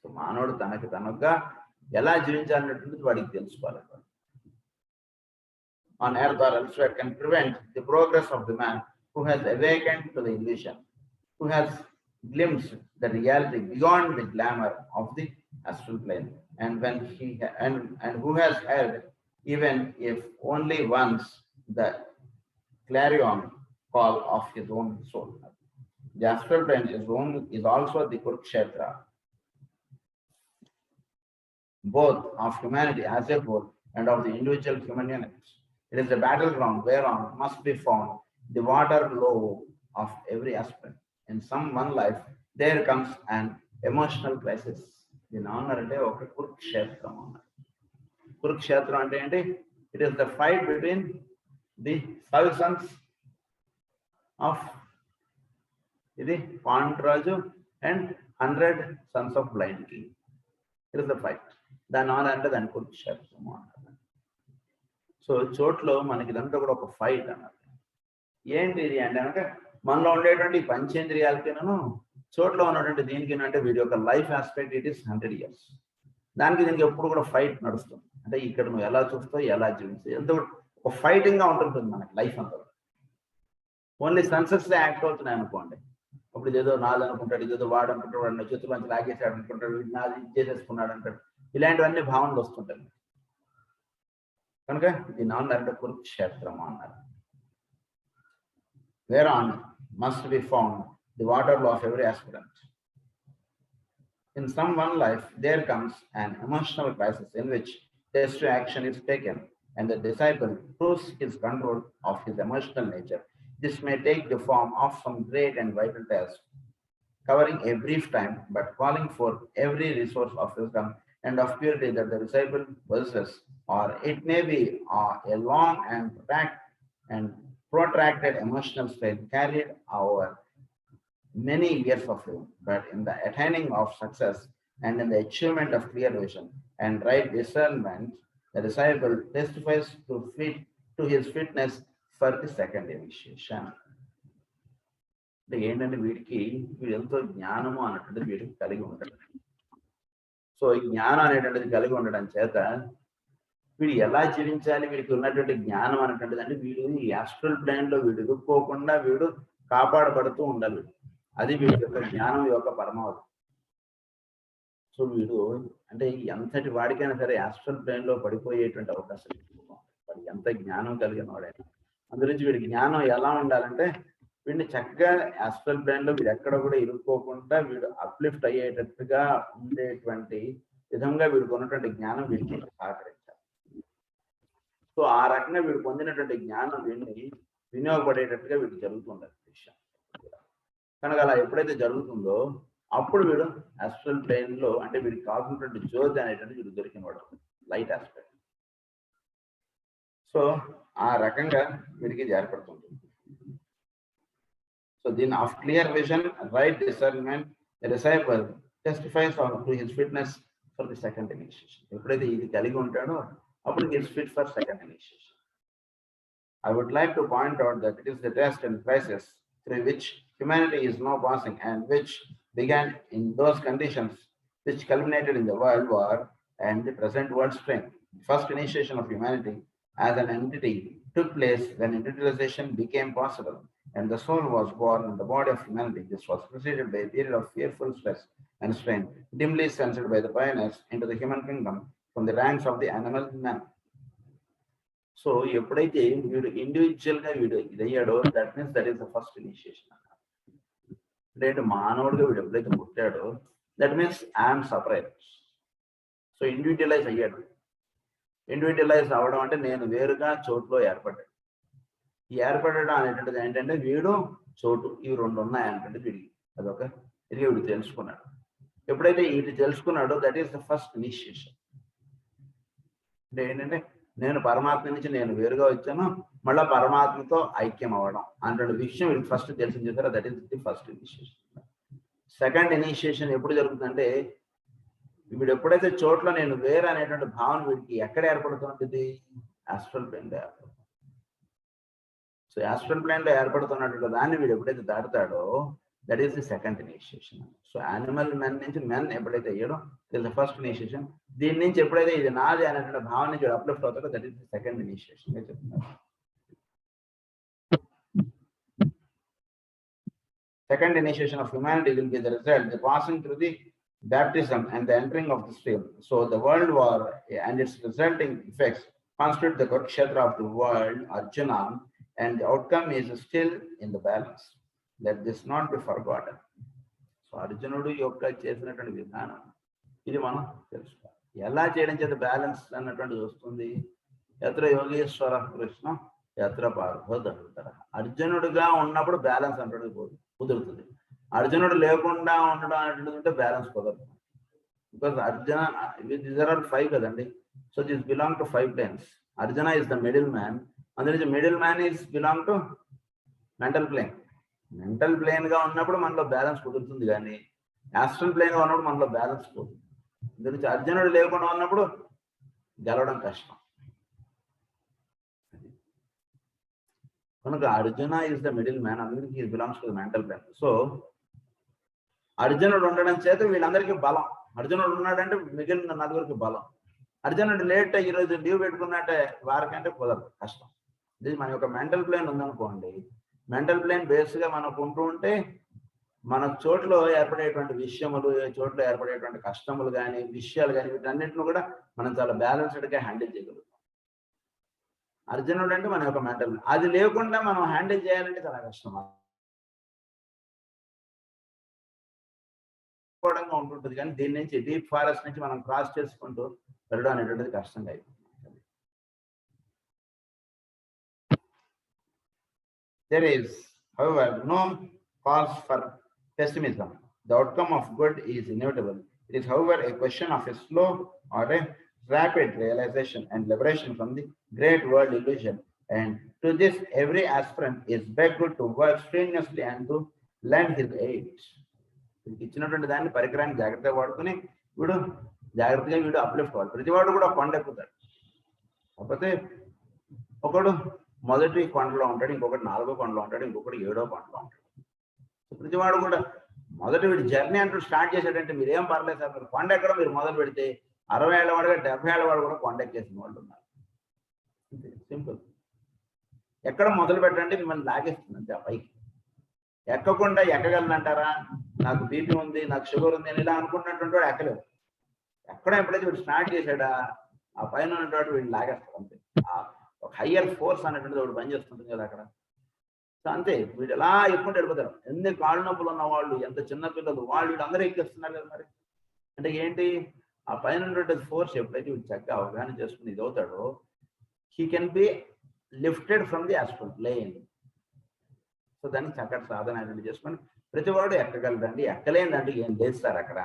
సో మానవుడు తనకి తనగా ఎలా జీవించాలన్నటువంటిది వాడికి తెలుసుకోవాలి. On earth or elsewhere can prevent the progress of the man who has awakened to the illusion, who has glimpsed the reality beyond the glamour of the astral plane, and who has heard, even if only once, the clarion call of his own soul. The astral plane is also the Kurukshetra, both of humanity as a whole and of the individual human units. It is the battleground whereon must be found the Waterloo of every aspect. In some one life, there comes an emotional crisis. దీని అన్నారంటే ఒక కురుక్షేత్రం అన్నారు. కురుక్షేత్రం అంటే ఏంటి? It is the fight between the 5 sons of ఇది Panduraju and 100 sons of blind king. It is the fight. దాని అంటే దాని కురుక్షేత్రం అన్నారు. సో చోట్లో మనకి ఇదంతా కూడా ఒక ఫైట్ అన్నమాట. ఏంటి ఇది అంటే మనలో ఉండేటువంటి పంచేంద్రియాలకినూ చోట్లో ఉన్నటువంటి దీనికి అంటే వీడి యొక్క life aspect it is 100 years. దీనికి ఎప్పుడు కూడా ఫైట్ నడుస్తుంది. అంటే ఇక్కడ నువ్వు ఎలా చూస్తావు, ఎలా జీవిస్తావు, ఎంత ఒక ఫైటింగ్ గా ఉంటుంటుంది మనకి లైఫ్ అంతా. ఓన్లీ సెన్సెస్ యాక్ట్ అవుతున్నాయి అనుకోండి, అప్పుడు ఇదేదో నాది అనుకుంటాడు, ఇదేదో వాడు అనుకుంటాడు, వాడు చేతులు మంచి లాగేసాడు అనుకుంటాడు, వీడు నాది చేసేసుకున్నాడు అంటాడు, ఇలాంటివన్నీ భావనలు వస్తుంటాయి. కనుక దీని అంటే కురుక్షేత్రం అన్నారు. Whereon must be found the Waterloo of every aspirant. In some one life, there comes an emotional crisis in which desperate action is taken, and the disciple proves his control of his emotional nature. This may take the form of some great and vital task, covering a brief time, but calling for every resource of wisdom and of purity that the disciple possesses, or it may be a long and protracted emotional strain carried over many years of living. But in the attaining of success and in the achievement of clear vision and right discernment, the disciple testifies to his fitness for the second initiation. అంటే ఏంటంటే వీడికి వీడు ఎంతో జ్ఞానము అన్నటువంటిది వీడికి కలిగి ఉంటాడు. సో ఈ జ్ఞానం అనేటువంటిది కలిగి ఉండడం చేత వీడు ఎలా జీవించాలి, వీడికి ఉన్నటువంటి జ్ఞానం అనేటువంటిది అంటే వీడు ఈ యాస్ట్రల్ ప్లేన్ లో వీడు ఇరుక్కోకుండా వీడు కాపాడబడుతూ ఉండాలి. అది వీడి యొక్క జ్ఞానం యొక్క పరమావధి. సో వీడు అంటే ఎంతటి వాడికైనా సరే యాస్ట్రల్ ప్లేన్ లో పడిపోయేటువంటి అవకాశం ఎక్కువ. వాడికి ఎంత జ్ఞానం కలిగిన వాడైనా అందులోంచి వీడి జ్ఞానం ఎలా ఉండాలంటే వీడిని చక్కగా యాస్ట్రల్ ప్లేన్ లో వీడు ఎక్కడ కూడా ఇరుక్కోకుండా వీడు అప్లిఫ్ట్ అయ్యేటట్టుగా ఉండేటువంటి విధంగా వీడికి ఉన్నటువంటి జ్ఞానం వీడికి సహకరించాలి. సో ఆ రకంగా వీడు పొందినటువంటి జ్ఞానం వీడిని వినియోగపడేటట్టుగా వీడికి జరుగుతుంది విషయం. కనుక అలా ఎప్పుడైతే జరుగుతుందో అప్పుడు వీడు యాస్ట్రల్ ప్లేన్ లో అంటే వీడికి కావాల్సినటువంటి జ్యోతి అనేటువంటి వీడు దొరికిన వాడు, లైట్ ఆస్పెక్ట్. సో ఆ రకంగా వీడికి ఏర్పడుతుంది. So then of clear vision, right discernment, the disciple testifies to his fitness for the second initiation. ఎప్పుడైతే ఇది కలిగి ఉంటాడో అప్పుడు he is fit for second initiation. I would like to point out that it is the test and crisis through which humanity is now passing and which began in those conditions which culminated in the world war and the present world strength. The first initiation of humanity as an entity took place when individualization became possible and the soul was born in the body of humanity. This was preceded by a period of fearful stress and strain, dimly sensed by the pioneers into the human kingdom from the ranks of the animal man. So, ఎప్పుడైతే వీడు individual గా వీడు ఇదయ్యాడో that means that is the first initiation. అంటే మానవుడిగా వీడు ఎప్పుడైతే పుట్టాడో that means I'm separate. So individualise అయ్యాడు. ఇండివిజువలైజ్ అవ్వడం అంటే నేను వేరుగా చోటులో ఏర్పడ్డాడు. ఈ ఏర్పడడం అనేటువంటిది ఏంటంటే వీడు చోటు ఇవి రెండు ఉన్నాయనేటువంటిది వీడికి అదొక ఇది వీడు తెలుసుకున్నాడు. ఎప్పుడైతే ఇది తెలుసుకున్నాడో that is the first initiation. అంటే ఏంటంటే నేను పరమాత్మ నుంచి నేను వేరుగా వచ్చాను, మళ్ళీ పరమాత్మతో ఐక్యం అవ్వడం అన్నటువంటి విషయం వీడికి ఫస్ట్ తెలిసింది కదా, that is the first initiation. Second initiation ఎప్పుడు జరుగుతుందంటే వీడు ఎప్పుడైతే చోట్ల నేను వేరు అనేటువంటి భావన వీడికి ఎక్కడ ఏర్పడుతుంది, యాస్ట్రల్ ప్లేన్ లో ఏర్పడుతుంది. సో యాస్ట్రల్ ప్లేన్ లో ఏర్పడుతున్నటువంటి దాన్ని వీడు ఎప్పుడైతే దాటుతాడో that is the second initiation. So animal men నుంచి మెన్ ఎప్పుడైతే అయ్యాడో that is the first initiation. దీని నుంచి ఎప్పుడైతే ఇది నాది అనేటువంటి భావన నుంచి అప్లిఫ్ట్ అవుతాడో that is the second initiation చెప్తున్నారు. Second initiation of humanity will be the result, the passing through the baptism and the entering of the stream. So the world war and its resulting effects constitute the Kurukshetra of the world, Arjuna, and the outcome is still in the balance. Let this not be forgotten. So అర్జునుడు యొక్క చేసినటువంటి విధానం ఇది మనం తెలుసుకోవాలి. ఎలా చేయడం చేత బ్యాలెన్స్ అన్నటువంటిది వస్తుంది. యత్ర యోగేశ్వర కృష్ణ యత్ర పార్థో ధనుర్ధర. అర్జునుడిగా ఉన్నప్పుడు బ్యాలెన్స్ అంటే కుదురుతుంది. అర్జునుడు లేకుండా ఉండడం అనేటువంటిది ఉంటే బ్యాలెన్స్ కుదరదు. Because Arjuna these are all 5 కదండి. So this belong to 5 planes. Arjuna is the middle man. అందులో middle man is belong to mental plane. Mental plane గా ఉన్నప్పుడు మనలో బ్యాలెన్స్ కుదురుతుంది, కానీ యాస్ట్రల్ ప్లేన్ గా ఉన్నప్పుడు మనలో బ్యాలెన్స్ పోతుంది. అందులో అర్జునుడు లేకుండా ఉన్నప్పుడు గెలవడం కష్టం. కనుక Arjuna is the middle man, అందరికీ belongs to the mental plane. So అర్జునుడు ఉండడం చేత వీళ్ళందరికీ బలం. అర్జునుడు ఉన్నాడంటే మిగిలిన నలుగురికి బలం. అర్జునుడు లేట్ ఈరోజు లీవ్ పెట్టుకున్నట్టే వారికంటే కుదరదు, కష్టం. ఇది మన యొక్క మెంటల్ ప్లేన్ ఉందనుకోండి, మెంటల్ ప్లేన్ బేస్ గా మనకు ఉంటూ ఉంటే మన చోట్లో ఏర్పడేటువంటి విషయములు, చోట్లో ఏర్పడేటువంటి కష్టములు కానీ విషయాలు కానీ వీటన్నిటిని కూడా మనం చాలా బ్యాలెన్స్డ్ గా హ్యాండిల్ చేయగలుగుతాం. అర్జునుడు అంటే మన యొక్క మెంటల్, అది లేకుండా మనం హ్యాండిల్ చేయాలంటే చాలా కష్టం ఉంటుంటుంది. కానీ దీని నుంచి డీప్ ఫారెస్ట్ నుంచి మనం క్రాస్ చేసుకుంటూ వెళ్ళడం అనేటువంటిది కష్టంగా అయిపోతుంది. There is, however, no cause for pessimism. The outcome of good is inevitable. It is, however, a question of a slow or a rapid realization and liberation from the great world illusion. And to this, every aspirant is begged to work strenuously and to lend his aid. ఇచ్చినటువంటి దాన్ని పరికరాన్ని జాగ్రత్తగా వాడుకుని వీడు జాగ్రత్తగా వీడు uplift అవ్వాలి. ప్రతివాడు కూడా కొండ ఎక్కుతాడు. కాకపోతే ఒకడు మొదటి కొండలో ఉంటాడు, ఇంకొకటి 4వ కొండలో ఉంటాడు, ఇంకొకటి 7వ కొండలో ఉంటాడు. ప్రతివాడు కూడా మొదటి వీడి జర్నీ అంటూ స్టార్ట్ చేసాడంటే మీరు ఏం పర్లేదు సార్, మీరు కొండ ఎక్కడ మీరు మొదలు పెడితే 60 ఏళ్ళ వాడుగా 70 ఏళ్ళ వాడు కూడా కొండ ఎక్కేసిన వాళ్ళు ఉన్నారు. సింపుల్. ఎక్కడ మొదలు పెట్టండి మిమ్మల్ని లాగేస్తుంది అంతే ఆ పైకి. ఎక్కకుండా ఎక్కగలనంటారా? నాకు బీపీ ఉంది, నాకు షుగర్ ఉంది అని ఇలా అనుకుంటున్నటువంటి వాడు ఎక్కలేదు. ఎక్కడ ఎప్పుడైతే వీడు స్టార్ట్ చేశాడా ఆ పైన ఉన్నటువంటి వీళ్ళు లాగేస్తారు అంతే. ఒక హయ్యర్ ఫోర్స్ అనేటువంటిది ఒకటి పనిచేస్తుంటుంది కదా అక్కడ. సో అంతే, వీడు ఎలా ఎక్కుంటే వెళ్ళిపోతారు. ఎన్ని కాళ్ళు నొప్పులు ఉన్న వాళ్ళు, ఎంత చిన్న పిల్లలు వాళ్ళు వీళ్ళు అందరూ ఎక్కిస్తున్నారు కదా మరి. అంటే ఏంటి, ఆ పైన ఉన్నటువంటి ఫోర్స్ ఎప్పుడైతే వీడు చక్కగా అవగాహన చేసుకుని ఇది అవుతాడో, he can be lifted from the astral plane. So దాన్ని చక్కటి సాధన అనేది చేసుకొని ప్రతి వాడు ఎక్కగలరండి, ఎక్కలేదండి ఏం లేదు సార్ అక్కడ.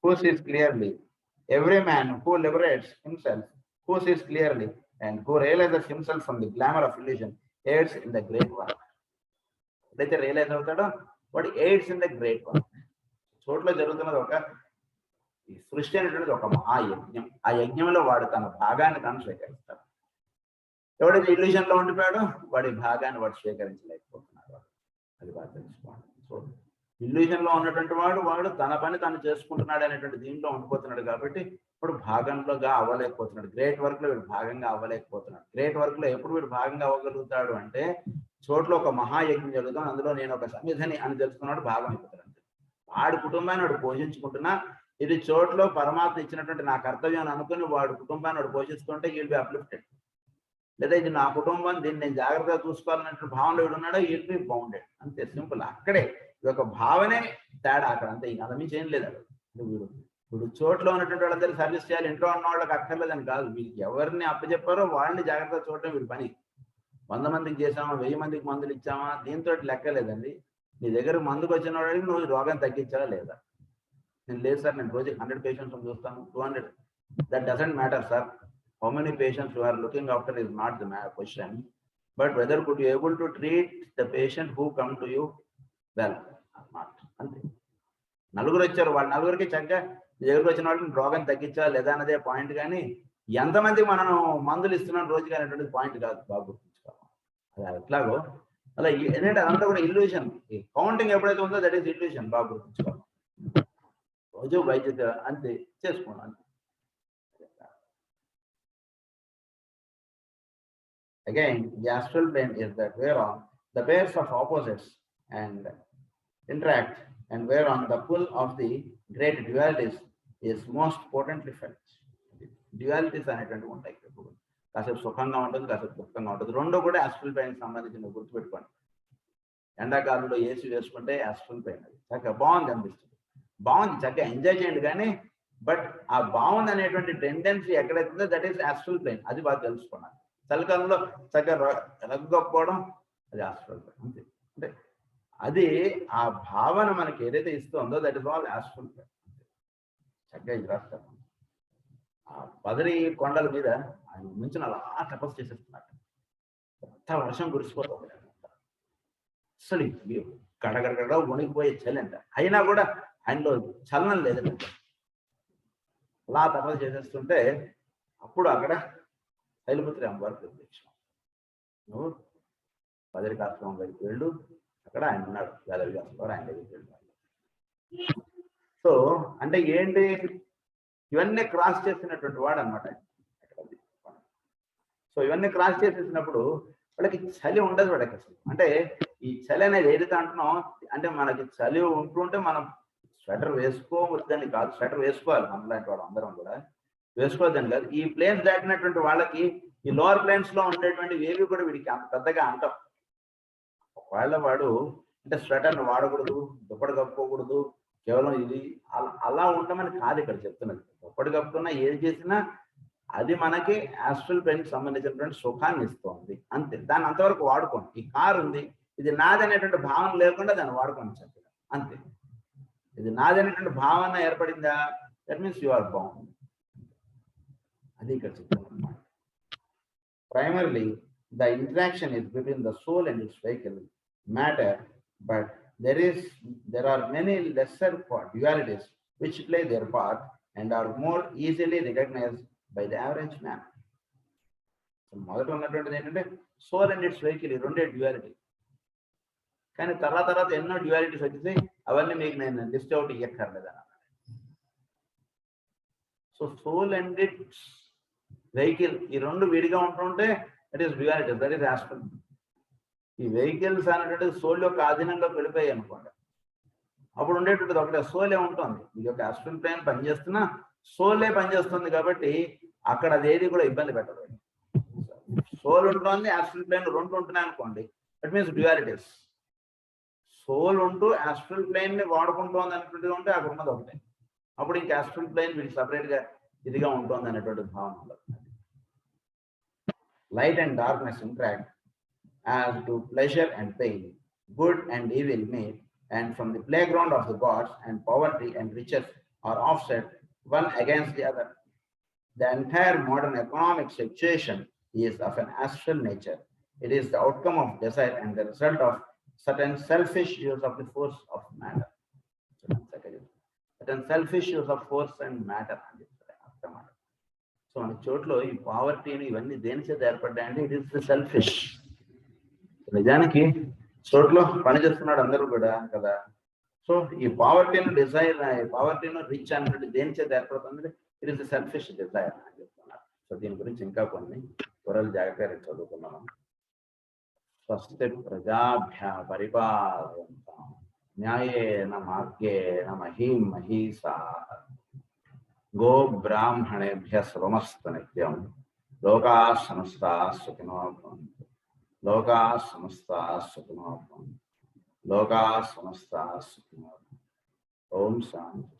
Who sees clearly? Every man who liberates himself, who sees clearly, and who realizes himself from the glamour of illusion, aids in the great work. ఎప్పుడైతే రియలైజ్ అవుతాడో వాడు aids in the great work. చోట్ల జరుగుతున్నది ఒక ఈ సృష్టి అనేటువంటిది ఒక మహాయజ్ఞం. ఆ యజ్ఞంలో వాడు తన భాగాన్ని తాను స్వీకరిస్తాడు. ఎవడైతే ఇల్యూషన్ లో ఉండిపోయాడో వాడి భాగాన్ని వాడు స్వీకరించలేకపోతున్నాడు. అది బాగా తెలుసుకోండి. సో ఇల్యూషన్ లో ఉన్నటువంటి వాడు తన పని తాను చేసుకుంటున్నాడు అనేటువంటి దీంట్లో ఉండిపోతున్నాడు కాబట్టి ఇప్పుడు భాగంలోగా అవ్వలేకపోతున్నాడు. గ్రేట్ వర్క్ లో వీడు భాగంగా అవ్వలేకపోతున్నాడు. గ్రేట్ వర్క్ లో ఎప్పుడు వీడు భాగంగా అవ్వగలుగుతాడు అంటే చోట్ల ఒక మహాయజ్ఞం జరుగుతుంది, అందులో నేను ఒక సమిధిని అని తెలుసుకున్నాడు, భాగం అయిపోతాడు. వాడి కుటుంబాన్ని వాడు పోషించుకుంటున్నా ఇది చోట్లో పరమాత్మ ఇచ్చినటువంటి నా కర్తవ్యం అనుకుని వాడు కుటుంబాన్ని వాడు పోషిస్తుంటే వీల్ బి అప్లిఫ్టెడ్. లేదా ఇది నా కుటుంబం, దీన్ని నేను జాగ్రత్తగా చూసుకోవాలన్నట్టు భావనలో వీడు ఉన్నాడో వీల్ బి బౌండెడ్. అంతే సింపుల్. అక్కడే ఈ యొక్క భావనే తేడా అక్కడ, అంతే. ఇంకా అంతమించి ఏం లేదు. వీడు చోట్లో ఉన్నటువంటి వాళ్ళందరూ సర్వీస్ చేయాలి, ఇంట్లో ఉన్న వాళ్ళకి అక్కర్లేదని కాదు. వీళ్ళకి ఎవరిని అప్పచెప్పారో వాళ్ళని జాగ్రత్తగా చూడటం వీడి పని. 100 మందికి చేసామా, 1000 మందికి మందులు ఇచ్చామా దీంతో లెక్కలేదండి. నీ దగ్గర మందుకు వచ్చిన వాడికి నువ్వు రోగం తగ్గించావా లేదా? నేను లేదు సార్, నేను రోజుకి 100 పేషెంట్స్ చూస్తాను, 200, that doesn't matter sir. How many patients you are looking after is not the question, but whether could you able to treat the patient who come to you well not. అంతే. నలుగురు వచ్చారు, వాళ్ళ నలుగురికి చక్కగా నీ దగ్గరకు వచ్చిన వాళ్ళని రోగం తగ్గించా లేదా అన్నదే పాయింట్. కానీ ఎంతమందికి మనం మందులు ఇస్తున్నాం రోజుకి అనేటువంటిది పాయింట్ కాదు. బాగా గుర్తుంచుకోవాలి. అది ఎట్లాగో అలా ఏంటంటే అదంతా కూడా ఇల్యూషన్. కౌంటింగ్ ఎప్పుడైతే ఉందో దట్ ఈస్ ఇల్యూషన్. బాగా గుర్తుంచుకోవాలి. రోజు వైద్యుత అంతే చేసుకోండి అంతే. Again, the astral plane is that whereon the pairs of opposites and interact, and whereon the pull of the great dualities is most potently felt. Dualities అనేటువంటి ఉంటాయి. కాసేపు సుఖంగా ఉంటుంది, కాసేపు దుఃఖంగా ఉంటుంది. రెండు కూడా ఆస్ట్రల్ పెయిన్ సంబంధించిన గుర్తుపెట్టుకోండి. ఎండాకాలంలో ఏసీ వేసుకుంటే ఆస్ట్రల్ పెయిన్ అది చక్కగా బాగుంది అనిపిస్తుంది, బాగుంది, చక్కగా ఎంజాయ్ చేయండి. కానీ బట్ ఆ బాగుంది అనేటువంటి టెండెన్సీ ఎక్కడైతుందో దట్ ఈస్ ఆస్ట్రల్ పెయిన్. అది బాగా తెలుసుకోండి. చలికాలంలో చక్కగా రగ్గొప్పడం అది ఆస్ట్రల్ పెయిన్. అంతే. అంటే అది ఆ భావన మనకి ఏదైతే ఇస్తుందో that is all astral pain. చక్కగా ఇది రాస్తారు. ఆ బదరి కొండల మీద ఆయన నుంచి అలా తపస్సు చేసేస్తున్నారు. కొత్త వర్షం కురిసిపోతుంది. అసలు గడగడగడ వణికిపోయే చలి అంట. అయినా కూడా ఆయనలో చలనం లేదంట. అలా తపస్సు చేసేస్తుంటే అప్పుడు అక్కడ శైలపుత్రి అమ్మవారు ప్రత్యక్షం. నువ్వు బదరికాశ్రమం దగ్గరికి వెళ్ళు, అక్కడ ఆయన ఉన్నాడు, వేదవ్యాసం గారు, ఆయన దగ్గరికి వెళ్ళు. సో అంటే ఏంటి, ఇవన్నీ క్రాస్ చేసినటువంటి వాడు అనమాట. సో ఇవన్నీ క్రాస్ చేసేసినప్పుడు వాళ్ళకి చలి ఉండదు వాడికి అసలు. అంటే ఈ చలి అనేది ఏదైతే అంటున్నాం, అంటే మనకి చలి ఉంటుంటే మనం స్వెటర్ వేసుకోవద్దని కాదు, స్వెటర్ వేసుకోవాలి. మనలాంటి వాడు అందరం కూడా వేసుకోవద్దని కాదు. ఈ ప్లేన్స్ దాటినటువంటి వాళ్ళకి ఈ లోవర్ ప్లేన్స్ లో ఉండేటువంటి ఏవి కూడా వీడికి అంత పెద్దగా అంటాం. ఒకవేళ వాడు అంటే స్వెటర్ని వాడకూడదు, దుప్పటి కప్పుకోకూడదు, కేవలం ఇది అలా ఉండమని కాదు ఇక్కడ చెప్తున్నది. దుప్పటి కప్పుకున్నా ఏది చేసినా అది మనకి ఆస్ట్రల్ పెయిన్ సంబంధించినటువంటి సుఖాన్ని ఇస్తుంది అంతే. దాన్ని అంతవరకు వాడుకోండి. ఈ కారు ఉంది, ఇది నాది అనేటువంటి భావన లేకుండా దాన్ని వాడుకోండి చక్కగా అంతే. ఇది నాది అనేటువంటి భావన ఏర్పడిందా, that means you are bound. అది ఇక్కడ చెప్తున్నమాట. Primarily the interaction is between the soul and its vehicle matter, but there are many lesser dualities which play their part and are more easily recognized by the average man. మొదట ఉన్నటువంటిది ఏంటంటే soul and its vehicle, ఈ రెండే duality. కానీ తర్వాత ఎన్నో dualities వచ్చేసి అవన్నీ మీకు నేను లిస్ట్ అవుట్ ఇవ్వక్కర్లేదు అన్నమాట. So soul and its vehicle ఈ రెండు విడిగా ఉంటుంటే that is duality, that is astral. ఈ వెహికల్స్ అనేటువంటిది సోల్ యొక్క ఆధీనంలోకి వెళ్ళిపోయాయి అనుకోండి, అప్పుడు ఉండేటువంటిది ఒకటే సోలే ఉంటుంది. ఈ యొక్క యాస్ట్రల్ ప్లేన్ పనిచేస్తున్నా సోలే పనిచేస్తుంది కాబట్టి అక్కడ అదేది కూడా ఇబ్బంది పెట్టదు. సోల్ ఉంటుంది, యాస్ట్రల్ ప్లేన్ రెండు ఉంటున్నాయి అనుకోండి, దట్ మీన్స్ డ్యుయాలిటీస్. సోల్ ఉంటూ యాస్ట్రల్ ప్లేన్ ని వాడుకుంటోంది అనేటువంటిది ఉంటే అక్కడ ఉన్నది ఒకటే. అప్పుడు ఇంక యాస్ట్రల్ ప్లేన్ వీటికి సపరేట్ గా ఇదిగా ఉంటుంది అనేటువంటి భావన ఉండదు. Light and darkness interact as to pleasure and pain, good and evil meet, and from the playground of the gods and poverty and riches are offset one against the other. The entire modern economic situation is of an astral nature. It is the outcome of desire and the result of certain selfish use of the force of matter. Certain selfish use of force and matter. So మన చోట్లో ఈ పావర్టీని ఇవన్నీ దేని చేత ఏర్పడ్డాయంటే it is the selfish. నిజానికి చోట్లో పనిచేస్తున్నాడు అందరూ కూడా కదా. సో ఈ పావర్టీని డిజైర్, పావర్టీని రిచ్ అన్నట్టు దేని చేత ఏర్పడుతుంది, it is the selfish desire అని చెప్తున్నారు. సో దీని గురించి ఇంకా కొన్ని త్వరలు జాగ్రత్తగా చదువుకున్నాము. స్వస్తి ప్రజాభ్య పరిపాలయంతాం న్యాయేన మార్గేణ మహీం మహీసాః గో బ్రాహ్మణేభ్య శుభమస్తు నిత్యం లోకాః సమస్తాః సుఖినో భవంతు. లోకాః సమస్తాః సుఖినో భవంతు. లోకాః సమస్తాః సుఖినో భవంతు. ఓం శాంతి.